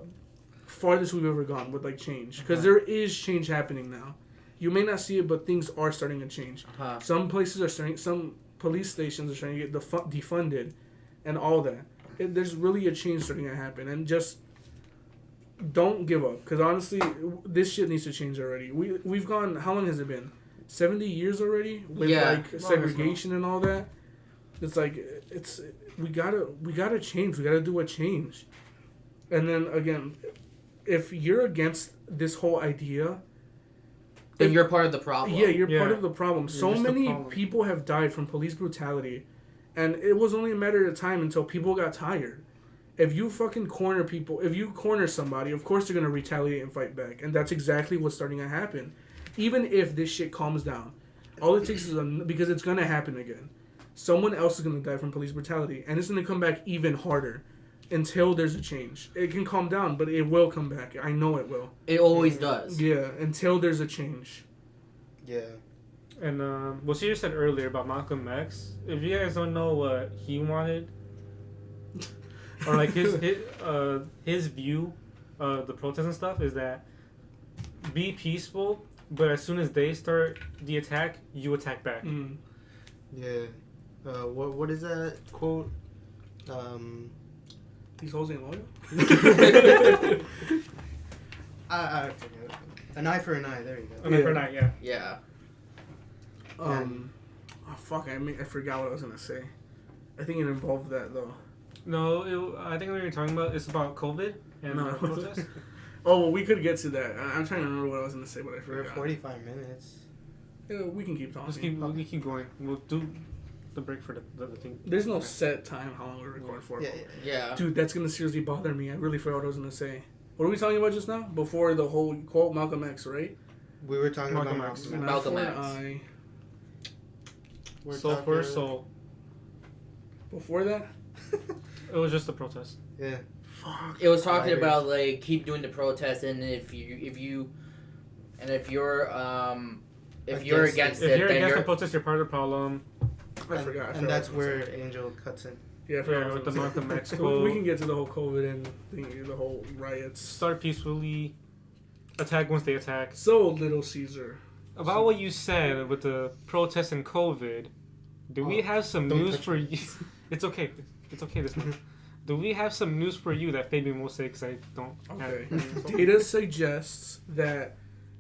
farthest we've ever gone with, like, change. Because there is change happening now. You may not see it, but things are starting to change. Some places are starting... Some police stations are starting to get defunded and all that. There's really a change starting to happen. And just don't give up. Because, honestly, this shit needs to change already. We've gone... How long has it been? 70 years already? With, like, segregation and all that? It's like... We gotta change. We gotta do a change. And then, again, if you're against this whole idea... Then you're part of the problem. Yeah, you're part of the problem. So many people have died from police brutality. And it was only a matter of time until people got tired. If you fucking corner people... If you corner somebody, of course they're going to retaliate and fight back. And that's exactly what's starting to happen. Even if this shit calms down. All it takes is... because it's going to happen again. Someone else is going to die from police brutality. And it's going to come back even harder. Until there's a change. It can calm down, but it will come back. I know it will. It always does. Yeah, until there's a change. Yeah. And what Cesar said earlier about Malcolm X, if you guys don't know what he wanted, or like his view of the protests and stuff, is that be peaceful, but as soon as they start the attack, you attack back. Mm. Yeah. What is that quote? These hoes ain't loyal? I forget. An eye for an eye, there you go. An eye for an eye, yeah. Yeah. I forgot what I was going to say. I think it involved that, though. No, I think what you're talking about is about COVID and protests. Oh, well, we could get to that. I'm trying to remember what I was going to say, but I forgot. We're 45 minutes. Yeah, we can keep talking. We keep going. We'll do the break for the thing. There's no set time how long we record for. Yeah. Dude, that's going to seriously bother me. I really forgot what I was going to say. What are we talking about just now? Before the whole quote, Malcolm X, right? We were talking Malcolm about X. Malcolm X. Soul for soul. Before that? It was just a protest. Yeah. Fuck. It was talking about like keep doing the protest, and if you're against the protest, you're part of the problem. I forgot. And that's where Angel cuts in. Yeah, with the Malcolm X So quote. we can get to the whole COVID and the whole riots. Start peacefully. Attack once they attack. So, Little Cesar. About what you said with the protests and COVID, do we have some news for you? It's okay. It's okay this month. Do we have some news for you that Fabian will say because I don't have it? Data suggests that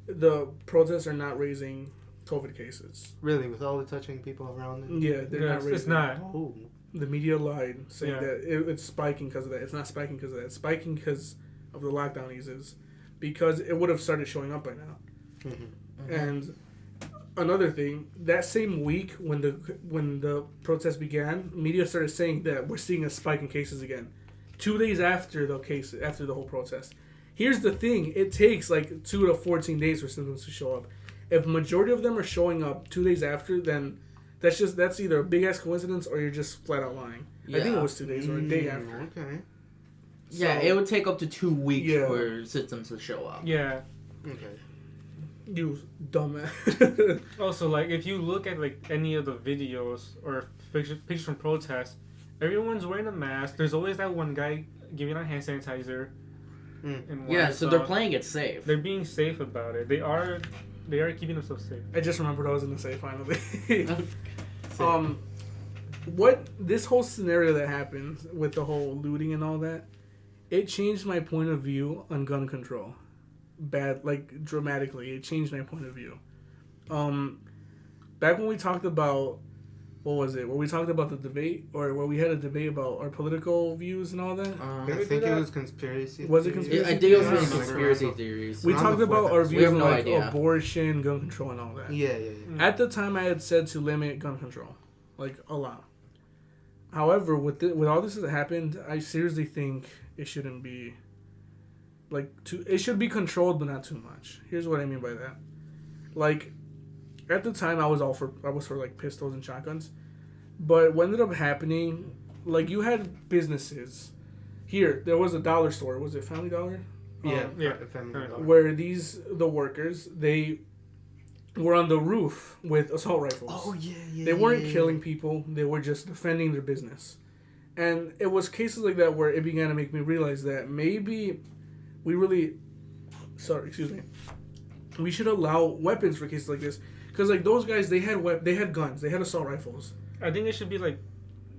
the protests are not raising COVID cases. Really? With all the touching people around them? Yeah, they're not raising. It's not. Oh. The media lied, saying that it's spiking because of that. It's not spiking because of that. It's spiking because of the lockdown eases. Because it would have started showing up by now. Mm-hmm. And another thing, that same week when the protest began, media started saying that we're seeing a spike in cases again. 2 days after the whole protest. Here's the thing: it takes like 2 to 14 days for symptoms to show up. If majority of them are showing up 2 days after, then that's either a big ass coincidence or you're just flat out lying. I think it was 2 days or a day after. Okay. Yeah, So, it would take up to 2 weeks Yeah. for symptoms to show up. Yeah. Okay. you dumbass. Also, like, if you look at, like, any of the videos or pictures from protests, everyone's wearing a mask. There's always that one guy giving out hand sanitizer. And Yeah, so they're playing it safe. They're being safe about it. They are keeping themselves safe. I just remembered what I was gonna say finally. What this whole scenario that happened with the whole looting and all that, it changed my point of view on gun control. Dramatically. It changed my point of view. Back when we talked about, what was it? Where we talked about the debate, or where we had a debate about our political views and all that. I think it was conspiracy. Was it conspiracy? I think it was theories? conspiracy theories. We talked about our views have on no like idea. abortion, gun control, and all that. Yeah. At the time, I had said to limit gun control, like a lot. However, with all this that happened, I seriously think it shouldn't be it should be controlled, but not too much. Here's what I mean by that. Like, at the time, I was for like pistols and shotguns, but what ended up happening, like, you had businesses. Here, there was a dollar store. Was it Family Dollar? Yeah. Where the workers, they were on the roof with assault rifles. Oh yeah. They weren't killing people. They were just defending their business. And it was cases like that where it began to make me realize that maybe we should allow weapons for cases like this. Because, like, those guys, they had guns. They had assault rifles. I think it should be, like,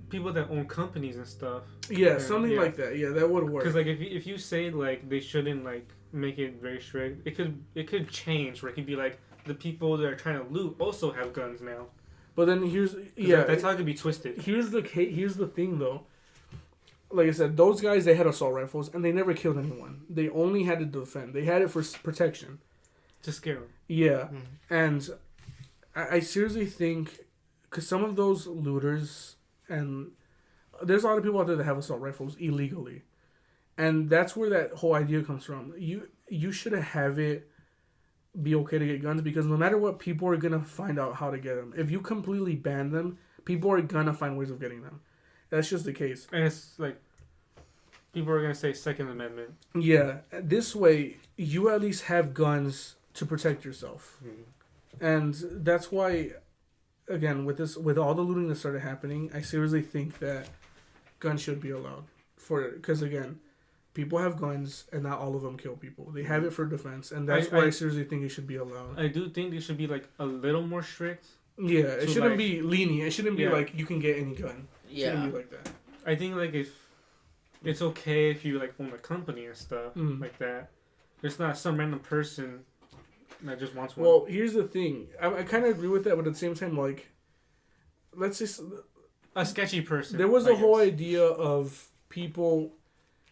people that own companies and stuff. Yeah, something like that. Yeah, that would work. Because, like, if you say, like, they shouldn't, like, make it very strict, it could change, where it could be, like, the people that are trying to loot also have guns now. But then that's how it could be twisted. Here's the thing, though. Like I said, those guys, they had assault rifles, and they never killed anyone. They only had to defend. They had it for protection. To scare them. Yeah. And I seriously think, because some of those looters, and there's a lot of people out there that have assault rifles illegally. And that's where that whole idea comes from. You should have it be okay to get guns, because no matter what, people are going to find out how to get them. If you completely ban them, people are going to find ways of getting them. That's just the case. And it's like, people are going to say Second Amendment. Yeah. This way, you at least have guns to protect yourself. And that's why, again, with all the looting that started happening, I seriously think that guns should be allowed. Because, again, people have guns, and not all of them kill people. They have it for defense, and that's why I seriously think it should be allowed. I do think it should be, like, a little more strict. Yeah, it shouldn't be lenient. It shouldn't be like, you can get any gun. It shouldn't be like that. I think, like, if it's okay if you, like, own a company and stuff like that. There's not some random person that just wants one. Well, here's the thing. I kind of agree with that, but at the same time, like, let's say a sketchy person. There was a whole idea of people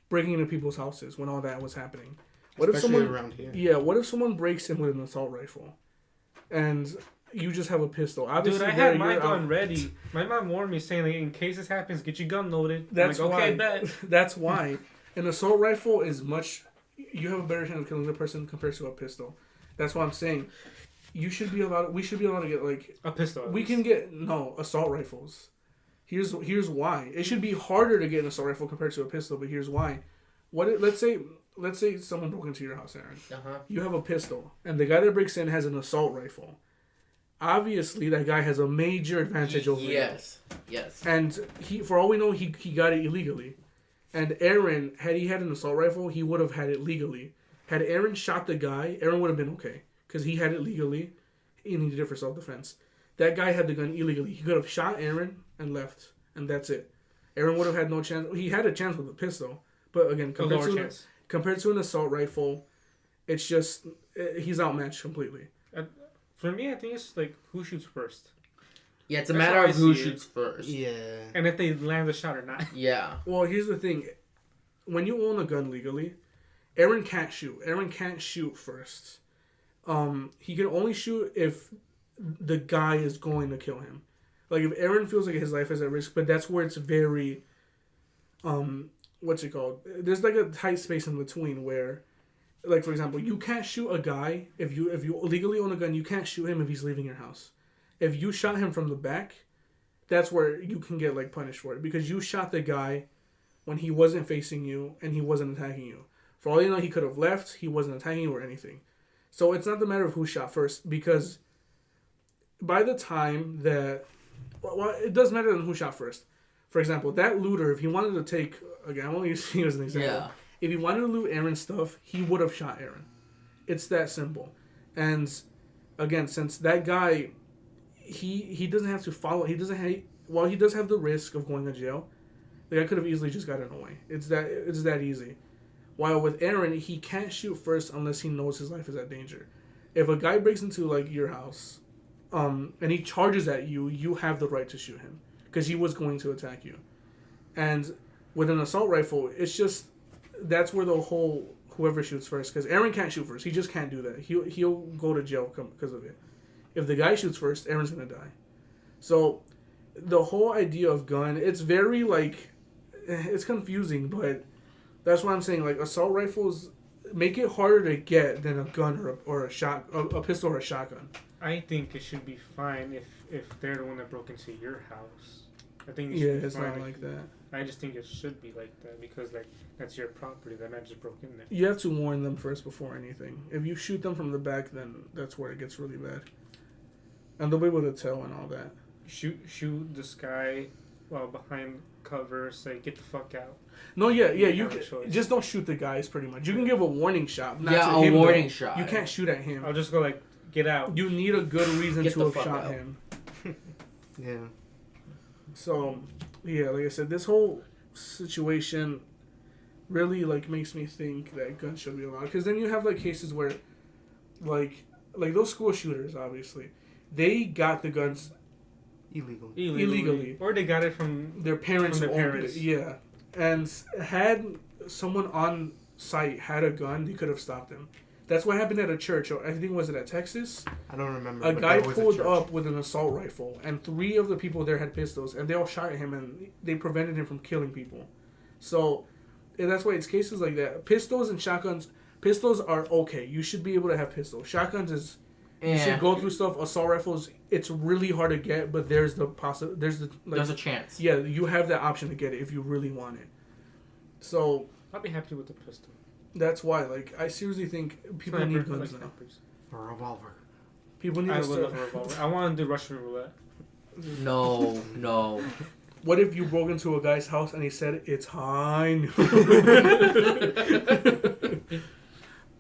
breaking into people's houses when all that was happening. What Especially if someone around here. Yeah, what if someone breaks in with an assault rifle, and you just have a pistol? Obviously, dude, I had my gun ready. My mom warned me, saying, like, in case this happens, get your gun loaded. That's like, okay, why. bet. That's why an assault rifle is much. You have a better chance of killing the person compared to a pistol. That's why I'm saying you should be allowed. We should be allowed to get, like, a pistol. We can get assault rifles. Here's why. It should be harder to get an assault rifle compared to a pistol, but here's why. Let's say someone broke into your house, Aaron. You have a pistol, and the guy that breaks in has an assault rifle. Obviously, that guy has a major advantage over you. Yes. And for all we know, he got it illegally. And Aaron, had he had an assault rifle, he would have had it legally. Had Aaron shot the guy, Aaron would have been okay, because he had it legally, and he did it for self-defense. That guy had the gun illegally. He could have shot Aaron and left, and that's it. Aaron would have had no chance. He had a chance with a pistol, but again, compared to an assault rifle, it's just he's outmatched completely. For me, I think it's like who shoots first. Yeah, it's a matter of who shoots first. Yeah. And if they land the shot or not. Yeah. Well, here's the thing. When you own a gun legally, Aaron can't shoot. Aaron can't shoot first. He can only shoot if the guy is going to kill him. Like if Aaron feels like his life is at risk, but that's where it's very, what's it called? There's like a tight space in between where, like for example, you can't shoot a guy if you legally own a gun. You can't shoot him if he's leaving your house. If you shot him from the back, that's where you can get like punished for it because you shot the guy when he wasn't facing you and he wasn't attacking you. For all you know, he could have left. He wasn't attacking you or anything. So it's not the matter of who shot first because by the time that... Well, it does matter than who shot first. For example, that looter, if he wanted to take... Again, I'm only using you as an example. Yeah. If he wanted to loot Aaron's stuff, he would have shot Aaron. It's that simple. And again, since that guy, he doesn't have to follow... He doesn't have... While he does have the risk of going to jail, the guy could have easily just gotten away. It's that easy. While with Aaron, he can't shoot first unless he knows his life is at danger. If a guy breaks into like your house, and he charges at you, you have the right to shoot him because he was going to attack you. And with an assault rifle, it's just that's where the whole whoever shoots first because Aaron can't shoot first. He just can't do that. He'll go to jail because of it. If the guy shoots first, Aaron's gonna die. So the whole idea of gun, it's very like it's confusing, but. That's why I'm saying, like, assault rifles make it harder to get than a gun or a pistol or a shotgun. I think it should be fine if they're the one that broke into your house. I think it should be it's fine. not like that. I just think it should be like that because, like, that's your property. That man just broke in there. You have to warn them first before anything. If you shoot them from the back, then that's where it gets really bad. And they'll be able to tell and all that. Shoot this guy while behind cover, say, get the fuck out. No, you just don't shoot the guys, pretty much. You can give a warning shot. Not to a him, warning though. shot. You can't shoot at him. I'll just go, like, get out. You need a good reason Get to the have fuck shot out. him. Yeah. So, yeah, like I said, this whole situation really, like, makes me think that guns should be allowed. Because then you have, like, cases where, like those school shooters, obviously, they got the guns illegally. Or they got it from their parents. From their parents. Yeah. And had someone on site had a gun, they could have stopped him. That's what happened at a church. I think, was it at Texas? I don't remember. A guy pulled up with an assault rifle, and 3 of the people there had pistols, and they all shot at him, and they prevented him from killing people. So, and that's why it's cases like that. Pistols and shotguns. Pistols are okay. You should be able to have pistols. Shotguns is... You should go through stuff. Assault rifles, it's really hard to get, but there's the there's a chance. Yeah, you have that option to get it if you really want it. So I'll be happy with the pistol. that's why, like, I seriously think people need guns now. A revolver. People need I to would love a start. revolver. I want to do Russian roulette. No. What if you broke into a guy's house and he said it's high noon?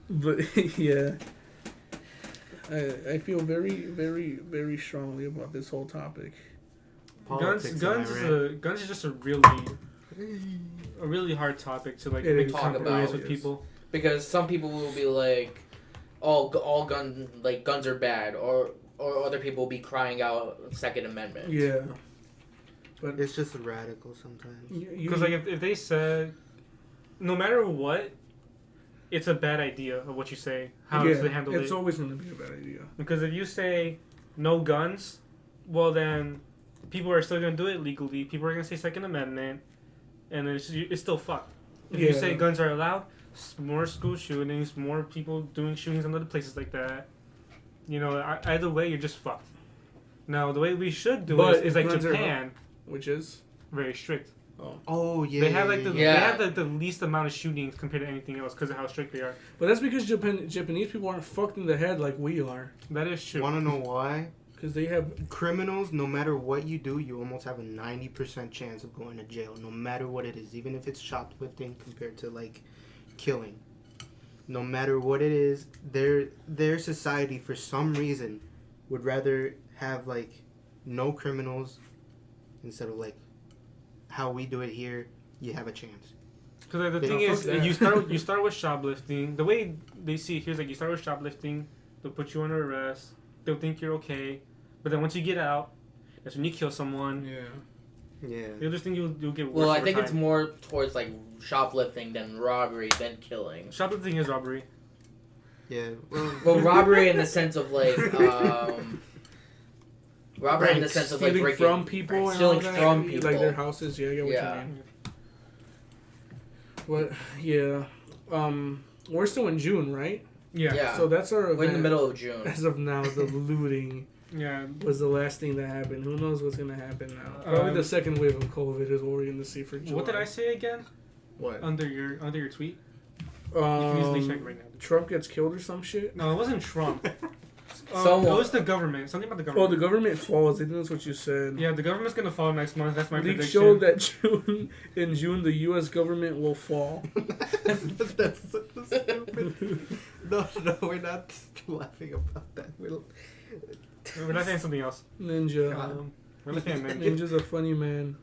But yeah. I feel very, very, very strongly about this whole topic. Guns is just a really hard topic to like make Talk compromise about, with people. Because some people will be like, all guns are bad, or other people will be crying out Second Amendment. Yeah. But It's just radical sometimes. Because like if they said, no matter what, it's a bad idea of what you say. How they handle it. It's always going to be a bad idea. Because if you say no guns, well then people are still going to do it legally. People are going to say Second Amendment, and it's still fucked. If you say guns are allowed, more school shootings, more people doing shootings in other places like that. You know, either way, you're just fucked. Now, the way we should do it is like Japan, which is very strict. Oh yeah. They have they have the least amount of shootings compared to anything else because of how strict they are. But that's because Japanese people aren't fucked in the head like we are. That is true. Want to know why? Because they have criminals. No matter what you do, you almost have a 90% chance of going to jail. No matter what it is, even if it's shoplifting compared to like killing. No matter what it is, their society for some reason would rather have like no criminals instead of like how we do it here. You have a chance. Because like, the thing is, you start with shoplifting. The way they see it here is like you start with shoplifting. They'll put you under arrest. They'll think you're okay, but then once you get out, that's when you kill someone. Yeah. They'll just think you'll get worse. Well, I think time. it's more towards like shoplifting than robbery than killing. Shoplifting is robbery. Yeah. Well, robbery in the sense of like Robbery in the sense of like stealing breaking from people and stealing all that, from people, like their houses. Yeah, I get what you mean. What? Yeah. We're still in June, right? Yeah. So that's our event. We're in the middle of June. As of now, the looting was the last thing that happened. Who knows what's gonna happen now? Probably the second wave of COVID is what we're gonna see for July. What did I say again? What? Under your tweet? You can easily check right now. Trump gets killed or some shit? No, it wasn't Trump. It was the government. Something about the government. Oh, the government falls. I think that's what you said. Yeah, the government's gonna fall next month. That's my Leaks prediction. showed that in June, the U.S. government will fall. That's so stupid. No, we're not laughing about that. We're not saying something else. Ninja. We're looking at Ninja. Ninja's a funny man.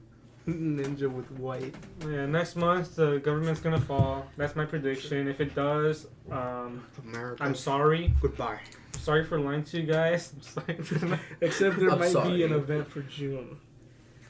Ninja with white. Yeah, next month the government's gonna fall. That's my prediction. If it does, America. I'm sorry. Goodbye. Sorry for lying to you guys. Except there might sorry. be an event for June.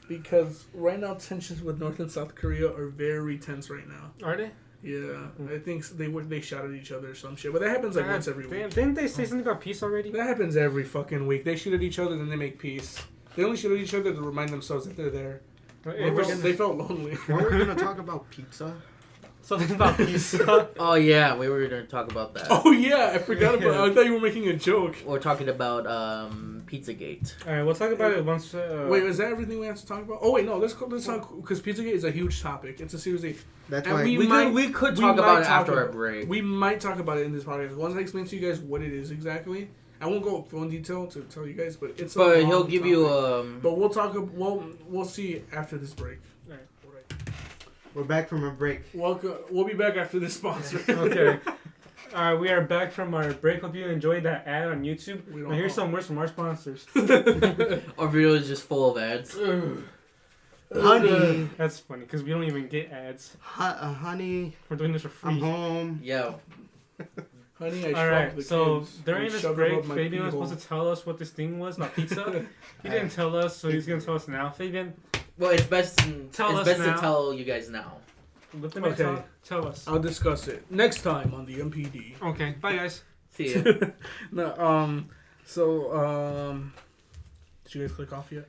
Because right now tensions with North and South Korea are very tense right now. Are they? Yeah, I think they shot at each other or some shit. But that happens like once every week. Didn't they say something about peace already? That happens every fucking week. They shoot at each other, then they make peace. They only shoot at each other to remind themselves that they're there. They felt lonely. We're gonna talk about pizza. Something about pizza. Oh yeah, we were going to talk about that. Oh yeah, I forgot about. I thought you were making a joke. We're talking about Pizzagate. All right, we'll talk about it once. Wait, is that everything we have to talk about? Oh wait, no, let's talk because Pizzagate is a huge topic. It's a series. That's And why We could talk about it after our break. We might talk about it in this podcast. Once I explain to you guys what it is exactly, I won't go full in detail to tell you guys, but it's. But he'll give you But we'll talk. We'll see after this break. we're back from a break. Welcome. We'll be back after this sponsor. Okay. We are back from our break. Hope you enjoyed that ad on YouTube. Now here's some words from our sponsors. Our video is just full of ads. Honey. That's funny because we don't even get ads. Honey. We're doing this for free. I'm home. Yo. Honey, I All shrunk right, the so kids during and this shoved break, them up my Fabian was pee supposed to tell us what this thing was, not pizza. He didn't tell us, so he's gonna tell us now. Fabian, Well, it's best Tell us to now. tell you guys now. let the man Okay. talk. Tell us. I'll discuss it next time on the MPD. Okay, bye guys. See ya. No, did you guys click off yet?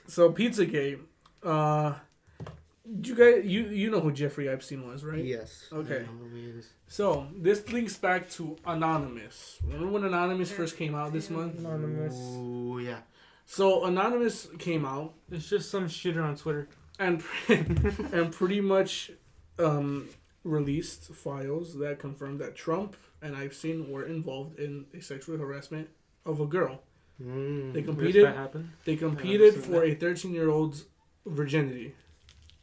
So Pizzagate, you guys, you know who Jeffrey Epstein was, right? Yes. Okay. I know who he is. So this links back to Anonymous. Remember when Anonymous first came out this month? Anonymous. Oh yeah. So Anonymous came out It's just some shitter on Twitter. and and pretty much released files that confirmed that Trump and Epstein were involved in a sexual harassment of a girl. They If competed. that happened. They competed seen for that. a 13-year-old's virginity.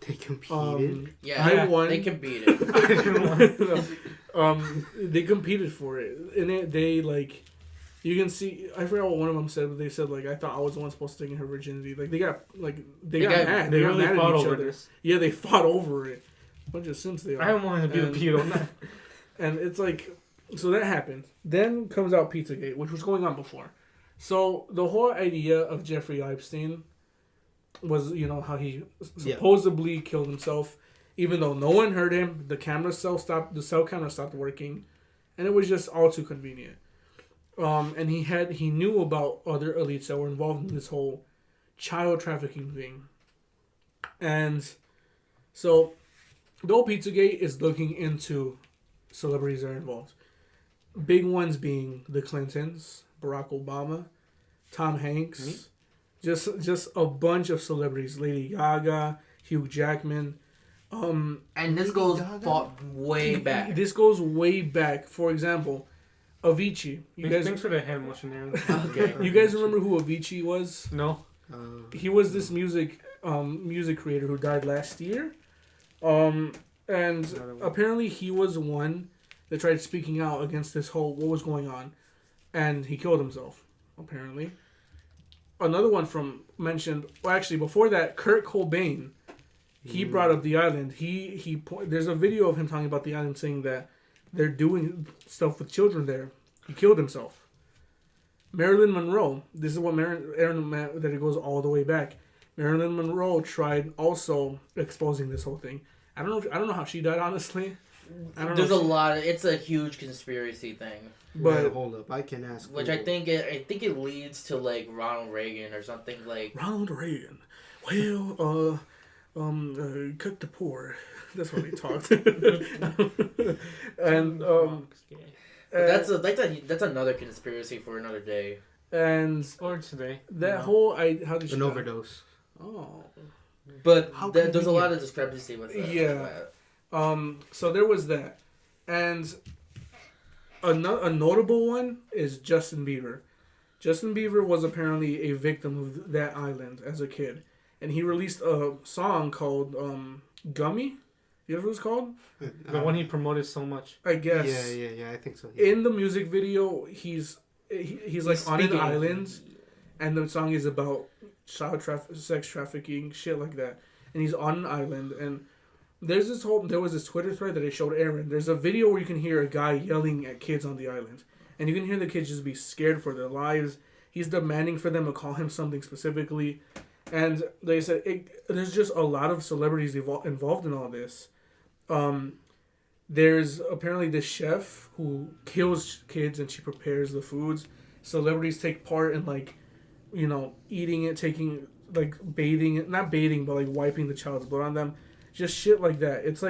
They competed. Yeah, I won. They competed. They competed for it, and they like, you can see. I forgot what one of them said, but they said like, I thought I was the one supposed to take her virginity. Like they got mad. They got really mad at fought each over other. this. Yeah, they fought over it. Bunch of simps they are. I wanted to be And- the pedo. And it's like, so that happened. Then comes out Pizzagate, which was going on before. So the whole idea of Jeffrey Epstein was, how he supposedly killed himself, even though no one heard him. The cell camera stopped working, and it was just all too convenient. And he knew about other elites that were involved in this whole child trafficking thing. And so the whole Pizzagate is looking into celebrities that are involved. Big ones being the Clintons, Barack Obama, Tom Hanks, just a bunch of celebrities. Lady Gaga, Hugh Jackman. And this goes way back. This goes way back. For example, Avicii. Thanks for the hand motion there. Okay. You guys remember who Avicii was? No. He was this music creator who died last year. And apparently he was one that tried speaking out against this whole what was going on, and he killed himself. Apparently, another one mentioned. Well, actually, before that, Kurt Cobain, he brought up the island. There's a video of him talking about the island, saying that they're doing stuff with children there. He killed himself. Marilyn Monroe. This is what that it goes all the way back. Marilyn Monroe tried also exposing this whole thing. I don't know how she died, honestly. There's a lot. It's a huge conspiracy thing. But Wait, hold up, I can ask. Which Google. I think it leads to like Ronald Reagan or something like. Ronald Reagan. Well, cook the poor. That's what he talked. And But that's another conspiracy for another day. And or today. that whole how did you an overdose. Oh. But How there's a lot convenient. of discrepancy with that. Yeah. So there was that, and a notable one is Justin Bieber. Justin Bieber was apparently a victim of that island as a kid, and he released a song called "Gummy." You know what it's called? The one he promoted so much. I guess. Yeah. I think so. Yeah. In the music video, he's like on an island, and the song is about sex trafficking, shit like that. And he's on an island, and there was this Twitter thread that I showed Aaron. There's a video where you can hear a guy yelling at kids on the island, and you can hear the kids just be scared for their lives. He's demanding for them to call him something specifically, and they said there's just a lot of celebrities involved in all this. There's apparently this chef who kills kids and she prepares the foods. Celebrities take part in eating it, taking bathing it, not bathing, but wiping the child's blood on them. Just shit like that. It's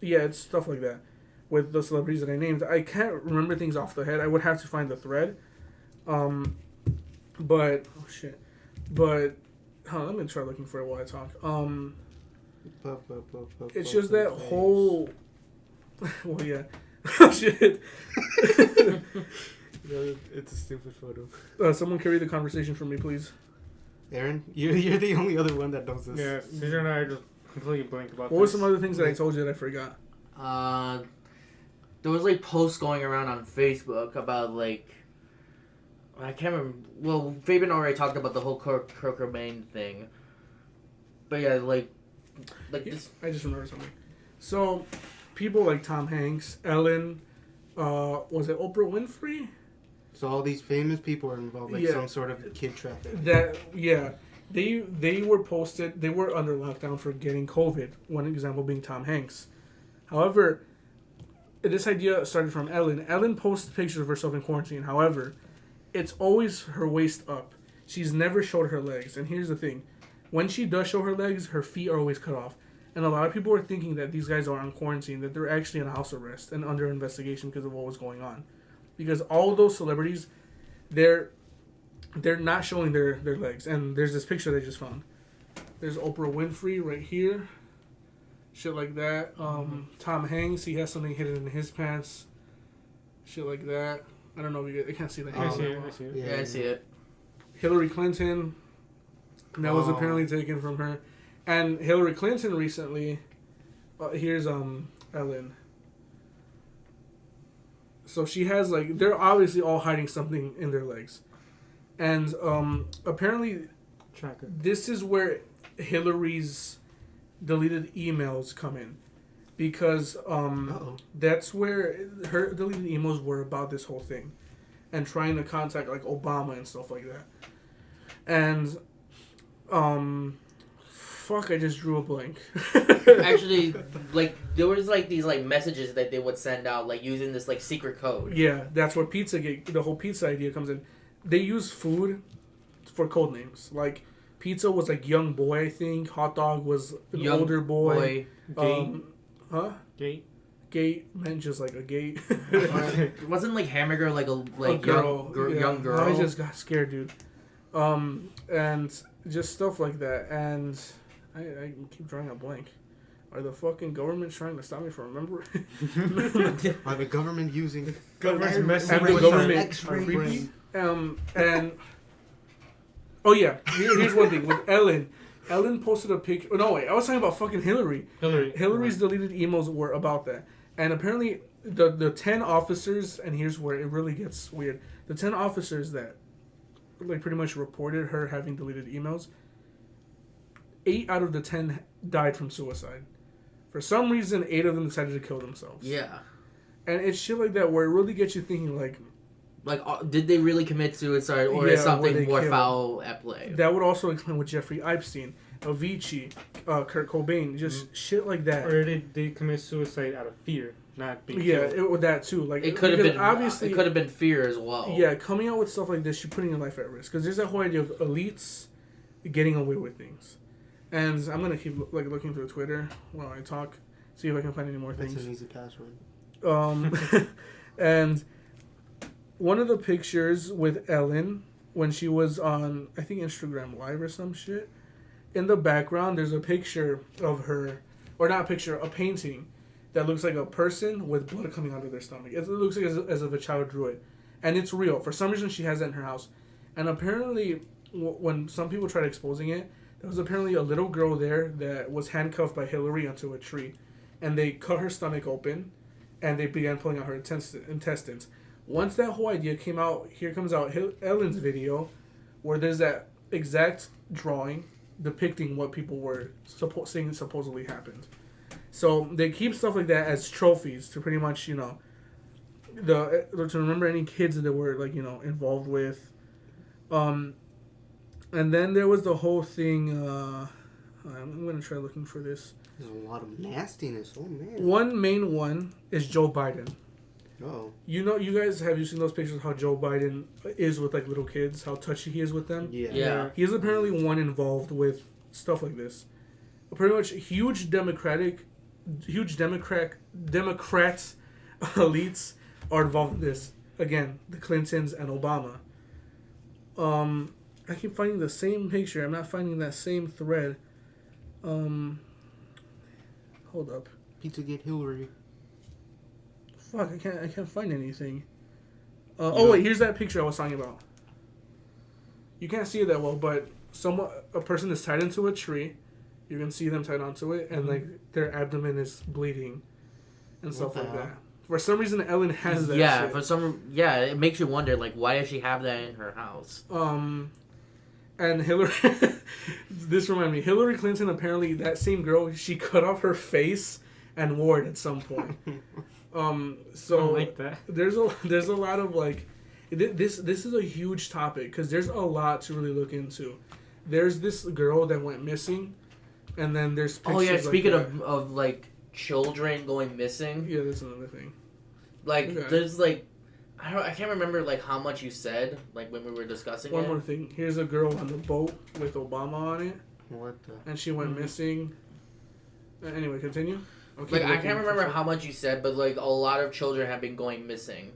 it's stuff like that with the celebrities that I named. I can't remember things off the head. I would have to find the thread. But hold on, let me try looking for it while I talk. It's just that whole. Well, yeah. Oh shit. It's a stupid photo. Someone carry the conversation for me, please. Aaron, you're the only other one that knows this. Yeah, Cesar and I are just completely blank about What were some other things that I told you that I forgot? There was posts going around on Facebook about I can't remember. Well, Fabian already talked about the whole Kurt Cobain thing. But yeah, this. I just remembered something. So, people like Tom Hanks, Ellen, was it Oprah Winfrey? So all these famous people are involved, some sort of kid trafficking. They were posted. They were under lockdown for getting COVID. One example being Tom Hanks. However, this idea started from Ellen. Ellen posts pictures of herself in quarantine. However, it's always her waist up. She's never showed her legs. And here's the thing. When she does show her legs, her feet are always cut off. And a lot of people are thinking that these guys are on quarantine, that they're actually in house arrest and under investigation because of what was going on. Because all of those celebrities, they're not showing their legs. And there's this picture they just found. There's Oprah Winfrey right here. Shit like that. Tom Hanks, he has something hidden in his pants. Shit like that. I don't know if you guys, I can't see that. I see it. Yeah, I see it. Hillary Clinton. That was apparently taken from her. And Hillary Clinton recently, here's Ellen. So she has they're obviously all hiding something in their legs. And apparently this is where Hillary's deleted emails come in. Because that's where her deleted emails were about this whole thing. And trying to contact Obama and stuff like that. And fuck, I just drew a blank. Actually, there was these messages that they would send out using this secret code. Yeah, that's where the whole pizza idea comes in. They use food for code names. Pizza was young boy, I think. Hot dog was an Young older boy. Gate. Gate. Gate meant just a gate. Wasn't hamburger a girl. young girl? I just got scared, dude. And just stuff like that. And I keep drawing a blank. Are the fucking government trying to stop me from remembering? Are the government using Government's messing and the with government X-ray brain? and oh yeah, here's one thing with Ellen. Ellen posted a picture. Oh, no, wait, I was talking about fucking Hillary. Hillary's deleted emails were about that, and apparently the 10 officers, and here's where it really gets weird. The 10 officers that pretty much reported her having deleted emails. 8 out of the 10 died from suicide. For some reason, 8 of them decided to kill themselves. Yeah. And it's shit like that where it really gets you thinking did they really commit suicide, or is something more foul at play? That would also explain with Jeffrey Epstein, Avicii, Kurt Cobain, just shit like that. Or did they commit suicide out of fear? not being Yeah, killed. that too. Like It could have been obviously. It could have been fear as well. Yeah, coming out with stuff like this, you're putting your life at risk because there's that whole idea of elites getting away with things, and I'm gonna keep looking through Twitter while I talk, see if I can find any more That's things. an easy password. And one of the pictures with Ellen when she was on, I think, Instagram Live or some shit. In the background, there's a picture of her, or not a picture, a painting that looks like a person with blood coming out of their stomach. It looks like as if a child drew it. And it's real. For some reason, she has that in her house. And apparently, when some people tried exposing it, there was apparently a little girl there that was handcuffed by Hillary onto a tree. And they cut her stomach open, and they began pulling out her intestines. Once that whole idea came out, here comes out Ellen's video, where there's that exact drawing depicting what people were saying supposedly happened. So they keep stuff like that as trophies to pretty much, to remember any kids that were involved with. And then there was the whole thing. I'm gonna try looking for this. There's a lot of nastiness. Oh man. One main one is Joe Biden. Oh. You guys, have you seen those pictures of how Joe Biden is with little kids, how touchy he is with them? Yeah. He is apparently one involved with stuff like this. Pretty much huge Democrat elites are involved in this. Again, the Clintons and Obama. I keep finding the same picture. I'm not finding that same thread. Hold up. Pizzagate Hillary. Fuck, I can't find anything. Wait, here's that picture I was talking about. You can't see it that well, but a person is tied into a tree. You can see them tied onto it, and their abdomen is bleeding, and stuff like that. For some reason, Ellen has that. Yeah, shit. it makes you wonder, why does she have that in her house? And Hillary, this reminded me, Hillary Clinton, apparently that same girl, she cut off her face and wore it at some point. So I don't like that. there's a lot of this is a huge topic because there's a lot to really look into. There's this girl that went missing, and then there's pictures. Oh yeah, speaking of of children going missing. Yeah, that's another thing. There's I can't remember how much you said when we were discussing One it. more thing. Here's a girl on the boat with Obama on it. What the? And she went missing. Anyway, continue. I can't remember how much you said, but a lot of children have been going missing,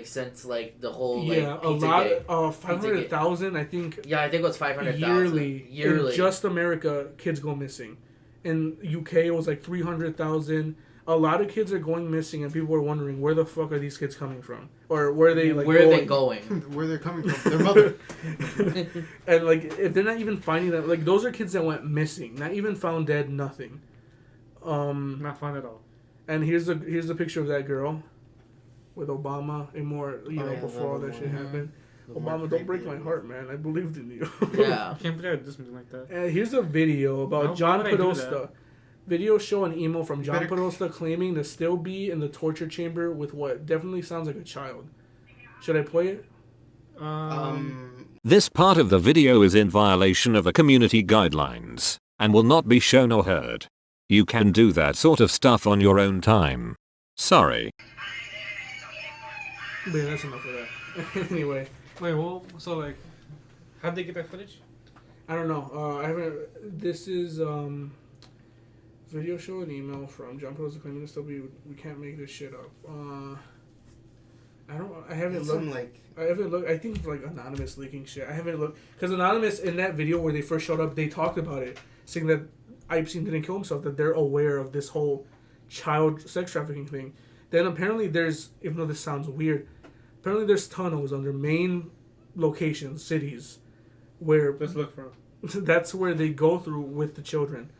since the whole a lot. 500,000, I think. Yeah, I think it was 500,000 yearly. In just America, kids go missing. In UK, it was 300,000. A lot of kids are going missing, and people are wondering where the fuck are these kids coming from, or where are they where are they going? Where they're coming from? Their mother. And if they're not even finding them, those are kids that went missing, not even found dead, nothing. Not fun at all. And here's a picture of that girl with Obama, before all that shit happened. Obama, don't break my heart, man. I believed in you. Yeah. I can't believe I did something like that. And here's a video about John why would I do Podesta. Video show an emo from John Podesta claiming to still be in the torture chamber with what definitely sounds like a child. Should I play it? This part of the video is in violation of the community guidelines and will not be shown or heard. You can do that sort of stuff on your own time. Sorry. But yeah, that's enough of that. Anyway. Wait, well, so how'd they get that footage? I don't know. I haven't. This is video show an email from John Podesta claiming to still be. We can't make this shit up. I haven't looked. I haven't looked. I think it's anonymous leaking shit. I haven't looked because anonymous in that video where they first showed up, they talked about it, saying that Epstein didn't kill himself. That they're aware of this whole child sex trafficking thing. Then apparently there's, even though this sounds weird, apparently there's tunnels under main locations, cities, where Let's look for them. that's where they go through with the children.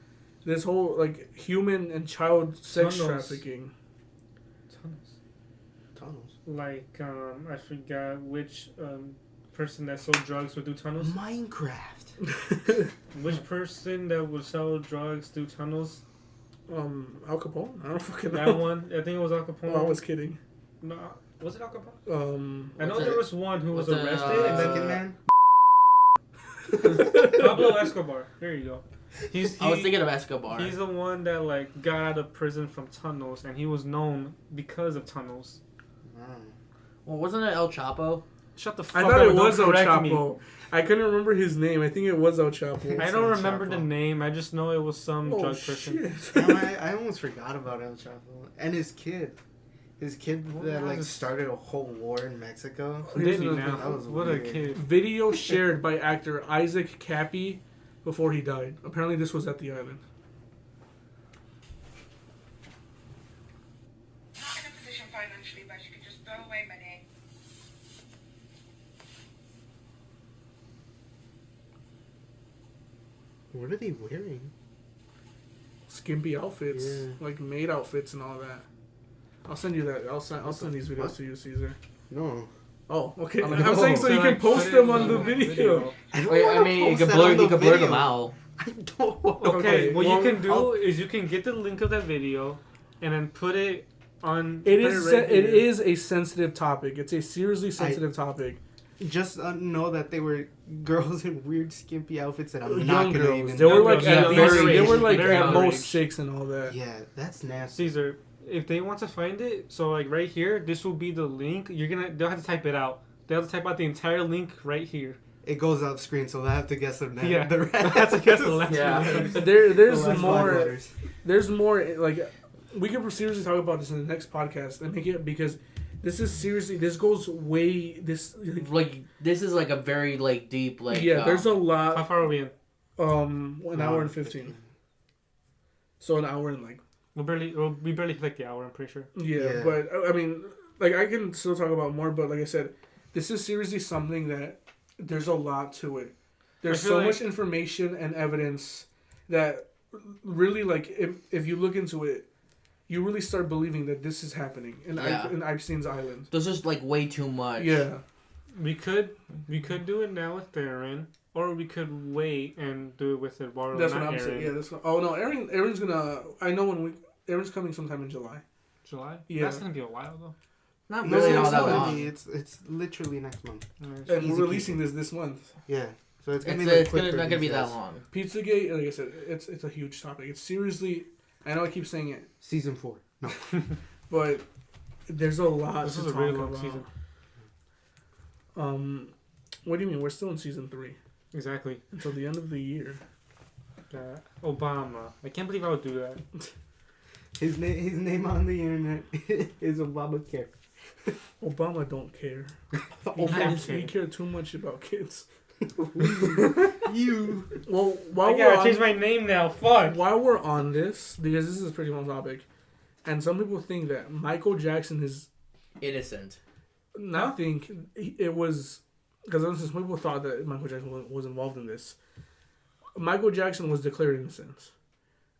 This whole human and child sex trafficking. Tunnels. I forgot which person that sold drugs would do tunnels. Minecraft. Which person that would sell drugs do tunnels? Al Capone? I don't fucking know. That one, I think it was Al Capone. Oh, I was kidding. No, was it Al Capone? I know What's there it? was one who was What's arrested. the, and Mexican then man. Pablo Escobar. There you go. I was thinking of Escobar. He's the one that like got out of prison from tunnels, and he was known because of tunnels. Well, wasn't it El Chapo? Shut the fuck I up! thought it was El correct Chapo. I couldn't remember his name. I think it was El Chapo. I don't remember the name. I just know it was some drug person. I almost forgot about El Chapo and his kid. His kid that like started a whole war in Mexico. Did he now? That was What weird. a kid. Video shared by actor Isaac Cappy before he died. Apparently, this was at the island. Not in a position financially, but you could just throw away money. What are they wearing? Skimpy outfits, Yeah. like maid outfits and all that. I'll send you that. I'll send these videos What? to you, Caesar. No. Oh, okay. I'm I'm saying so you can post them on the video. I mean, you can blur them out. I don't. Okay, what well, you can do is you can get the link of that video, and then put it on. It put is right it here. is a sensitive topic. It's a seriously sensitive topic. Just know that they were girls in weird skimpy outfits that I'm Young not gonna girls. even. They were like Yeah, at least, very they were aged, like very at underage. most 6 and all that. Yeah, that's nasty. Caesar, if they want to find it, so like right here, this will be the link. They'll have to type it out. They'll have to type out the entire link right here. It goes off screen, so they have to guess the Yeah, the they'll have to guess the last Yeah. one. There's the last more. five letters. There's more. Like we could seriously talk about this in the next podcast and make it because this is seriously. This goes way. This Like this is like a very like deep like. yeah. There's a How lot. far are we in? An hour and 15. So an hour and like. We barely hit like the hour. I'm pretty sure. Yeah, but I mean, like I can still talk about more, but like I said, this is seriously something that there's a lot to it. There's I feel so like- much information and evidence that really, like, if you look into it, you really start believing that this is happening in Yeah. in Epstein's Island. There's just like way too much. Yeah, We could do it now with Aaron, or we could wait and do it with Eduardo. that's not what I'm Aaron. saying. Yeah, that's. Oh no, Aaron's gonna. I know Aaron's coming sometime in July. July. Yeah. That's gonna be a while though. Not No, really it's all that not gonna long. be. It's literally next month. And Easy we're releasing this month. Yeah, so it's gonna It's, be like it's quick gonna for not gonna be these that guys. long. Pizzagate, like I said, it's a huge topic. It's seriously. I know I keep saying it, Season 4. No. but there's a lot This to is a talk really long about. season. What do you mean? We're still in season 3 Exactly. until the end of the year. Obama. I can't believe I would do that. His name on the internet is Obamacare. Obama don't care. Obama He cared too much about kids. You. Well, I gotta change my name now. Fuck. while we're on this, because this is a pretty long topic, and some people think that Michael Jackson is Innocent. not think it was because some people thought that Michael Jackson was involved in this. Michael Jackson was declared innocent.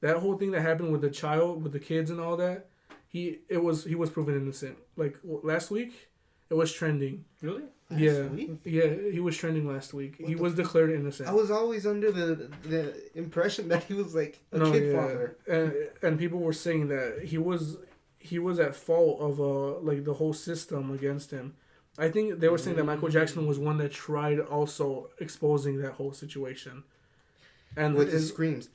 That whole thing that happened with the child, with the kids and all that, he was proven innocent. Like last week, it was trending. Really? Yeah, Last week? yeah, he was trending last week. What He the was declared innocent. I was always under the impression that he was like a kid father. and people were saying that he was at fault of like the whole system against him. I think they were saying that Michael Jackson was one that tried also exposing that whole situation. And With his screams.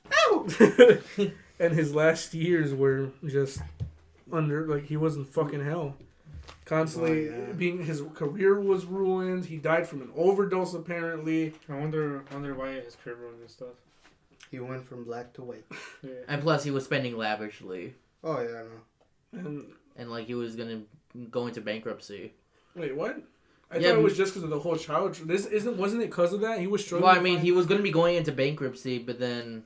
and his last years were just under like he was in fucking hell. Constantly being his career was ruined. He died from an overdose apparently. I wonder why his career ruined and stuff. He went from black to white. Yeah. And plus, he was spending lavishly, Oh yeah, I know. and like he was gonna go into bankruptcy. Wait, what? I Yeah, thought it was but- just because of the whole child. Wasn't it because of that? He was struggling. Well, I to mean, find- he was gonna be going into bankruptcy, but then,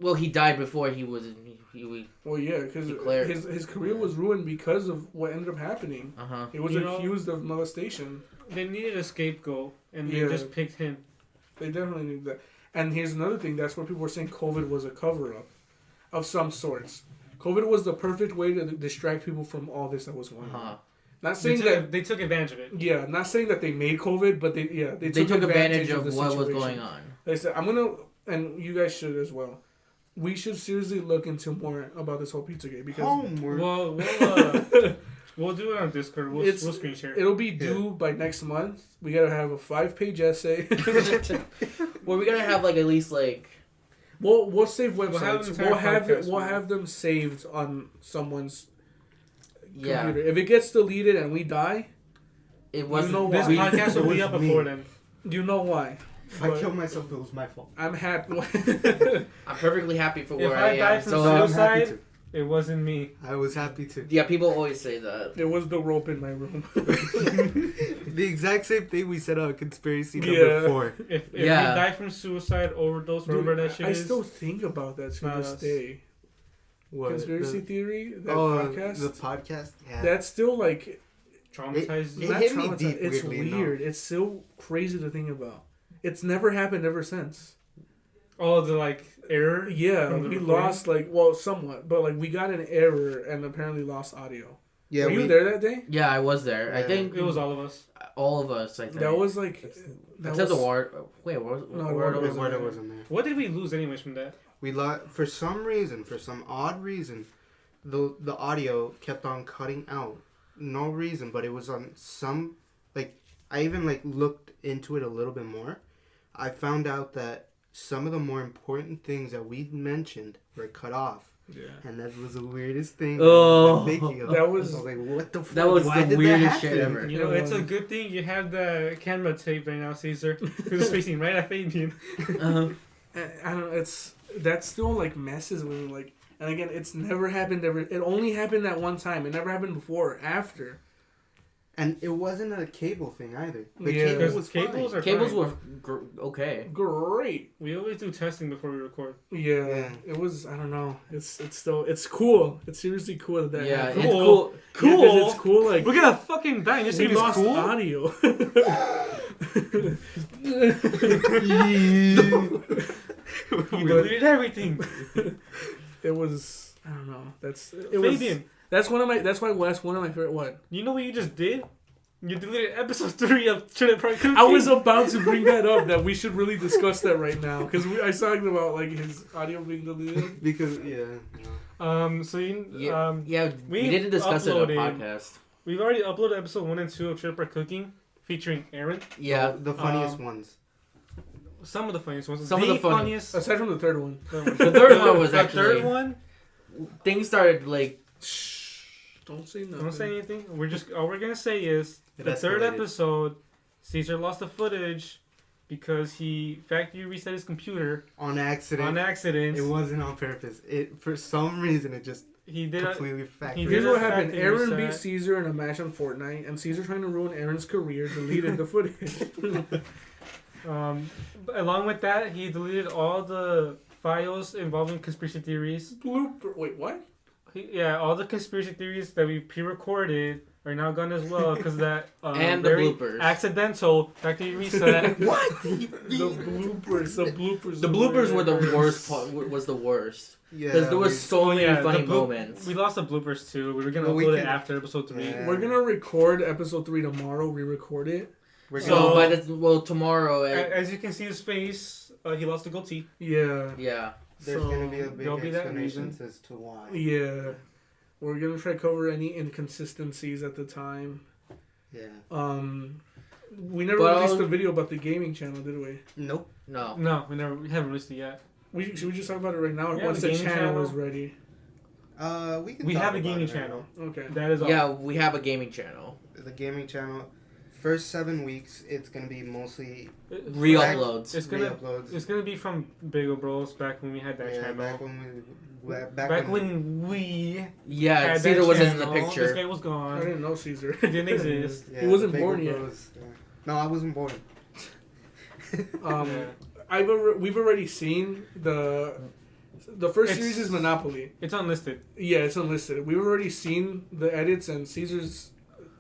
well, he died before he was. He Well, yeah, because declared. his career was ruined because of what ended up happening. uh-huh. He was You know- accused of molestation. They needed a scapegoat, and they Yeah. just picked him. They definitely need that. And here's another thing. That's where people were saying COVID was a cover-up of some sorts. COVID was the perfect way to distract people from all this that was going on. Uh-huh. Not saying They took advantage of it. yeah, not saying that they made COVID, but they They took advantage of the what was situation. going on. They said, I'm gonna, and you guys should as well. We should seriously look into more about this whole Pizzagate because Homework. Well, we'll do it on Discord. We'll screen share. it'll be due by next month. We gotta have a 5-page essay. Well, we gotta have like at least like We'll save We'll have websites. an entire podcast We'll for it. have them saved on someone's Yeah. computer. If it gets deleted and we die, It wasn't. know This why. podcast will be up It was me. before then. you know why. If I kill myself, it was my fault. I'm happy. I'm perfectly happy for If where I I die am. from So I'm happy suicide, to. it wasn't me. I was happy to. yeah, people always say that. It was the rope in my room. The exact same thing we said on conspiracy Yeah. number 4. If Yeah. you die from suicide, overdose, whatever that shit I is. still think about that to Not this us. day. What? Conspiracy the, theory, that oh, podcast. the podcast? Yeah. That's still like traumatized. It not hit me traumatized. deep, It's weirdly weird. enough. It's so crazy to think about. It's never happened ever since. Oh, the like error. Yeah, From the we recording? lost somewhat, but like we got an error and apparently lost audio. yeah, Were you there that day? Yeah, I was there. I Yeah. think It was all of us. all of us. I think That was like except the ward. Wait, what was No, Eduardo Eduardo was wasn't there? wasn't there. What did we lose anyways from that? We lost for some odd reason. The audio kept on cutting out. No reason, but it was on some like I even like looked into it a little bit more. I found out that some of the more important things that we mentioned were cut off. yeah. And that was the weirdest thing. Oh. I was thinking of. That was- I was like, what the fuck? That was Why the did weirdest that shit happen? ever. You know, it's a good thing you have the camera tape right now, Cesar. Because it's facing right at Fabian. I don't know. That still like messes with me. Like, and again, it's never happened ever. It only happened that one time. It never happened before or after. And it wasn't a cable thing either. The Yeah. cable Because was cables fine. are Cables fine. were okay. Great. We always do testing before we record. Yeah, Yeah. it was. I don't know. It's cool. It's seriously cool that Yeah, happened. it's cool. Yeah, 'cause Cool? it's cool. Like We're gonna fucking die and just we say it's lost cool? audio. We deleted everything. It was. I don't know. Fabian, That's one of my. That's why Wes one of my favorite. What? you know what you just did? You deleted episode 3 of Trinity Pride Cooking. I was about to bring that up. That we should really discuss that right now because I was talking about like his audio being deleted. Because, yeah. So you, Yeah, we we didn't discuss it on the uploaded- podcast. we've already uploaded episode 1 and 2 of Trinity Pride Cooking, featuring Aaron. Yeah, The funniest ones. Some of the funniest ones. Some of the funny- funniest. Aside from the third one. The third one was the actually- third one. things started like Shh. Don't say nothing. Don't say anything. We're just all we're gonna say is It the third escalated. episode. Cesar lost the footage because he factory reset his computer On accident. on accident. It wasn't on purpose. It for some reason it just He did. completely factored. he Here's did what a happened. factory Aaron reset. beat Cesar in a match on Fortnite, and Cesar trying to ruin Aaron's career deleted the footage. Along with that, he deleted all the files involving conspiracy theories. Blooper. Wait, what? Yeah, all the conspiracy theories that we pre-recorded are now gone as well because that And the very bloopers. accidental factory reset. what? The bloopers. The bloopers. The bloopers were the worst part. Was the worst Yeah. because there was so many Yeah, funny the bloop- moments. We lost the bloopers too. We were gonna Well, we upload it can- after episode 3. Yeah. We're gonna record episode 3 tomorrow. Re-record it. We're So- gonna, By the tomorrow. As you can see his face, he lost the goatee. Yeah. Yeah. there's so gonna be a big there'll be that explanations as to why. Yeah. We're gonna try to cover any inconsistencies at the time. Yeah. We never But, released a video about the gaming channel, did we? Nope. No. No, we haven't released it yet. Should we just talk about it right now, or Yeah, once the the gaming channel channel. is ready? We can. We talk have a about gaming it right channel. Okay. That is all. Yeah, we have a gaming channel. now. The gaming channel. First 7 weeks, it's gonna be mostly Re-uploads. It's gonna re-uploads. it's gonna be from Bagel Bros back when we had that Yeah, channel. back when we Yeah, had Cesar that wasn't in the channel. This picture. guy was I gone. didn't know Cesar. He didn't exist. Yeah, He wasn't the Bagel born yet. Bros, yeah. No, I wasn't born. Yeah. We've already seen the first It's- series is Monopoly. It's unlisted. Yeah, it's unlisted. We've already seen the edits, and Caesar's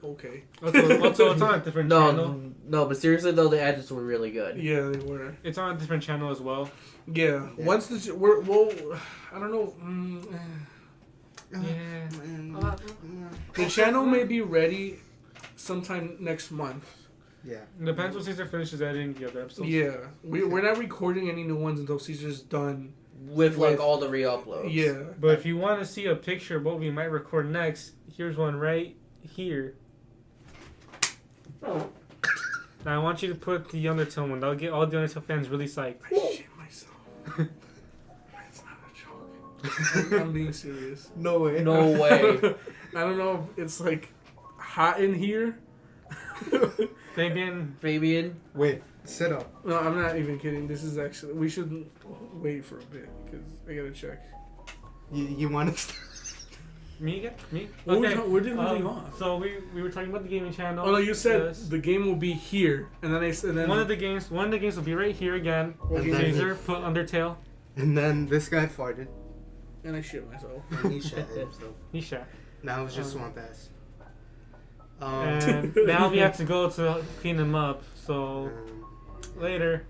okay. Also, it's on a different channel. No, but seriously though, the edits were really good. Yeah, they were. It's on a different channel as well. Yeah. Yeah. Once I don't know. Yeah. The channel may be ready sometime next month. Yeah. Depends when Cesar finishes editing the other episodes. Yeah, we're not recording any new ones until Caesar's done. With like With- all the re-uploads. Yeah. But if you want to see a picture of what we might record next, here's one right here. Now I want you to put the Undertale one. That'll get all the Undertale fans really psyched. I shit myself. I'm being serious. No way. No way. I don't know if it's like hot in here. Fabian. Wait, sit up. No, I'm not even kidding. This is actually. We should wait for a bit because I gotta check. You want to? Me again? Me? Where Okay. where did we leave off? So we were talking about the gaming channel. Oh no, you said Yes. the game will be here, and then one of the games will be right here again. And then Cesar put Undertale. And then this guy farted. and I shit myself. And he shat himself. He shot. Now it's just swamp ass. And now we have to go to clean him up. So later.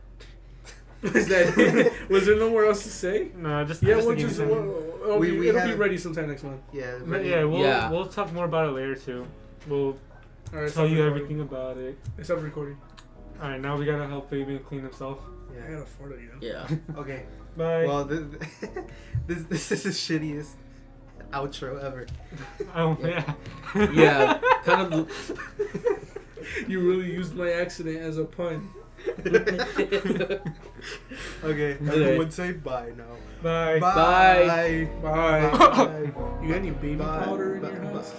Is that? Was there nowhere else to say? No, just Yeah, just we'll the gaming just. channel. It'll We be have- ready sometime next month. Yeah, But ready. yeah, Yeah. we'll talk more about it later too. We'll All right, tell you everything about it. Stop recording. All right, now we gotta help Fabian clean himself. I Yeah. gotta fart again. Yeah. Okay. Bye. Well, this is the shittiest outro ever. Oh yeah. Yeah. Kind of. You really used my accident as a pun. Okay, everyone say bye now. Bye. Bye. Bye. Bye. You got any baby Bye. powder in Bye. your Bye. house?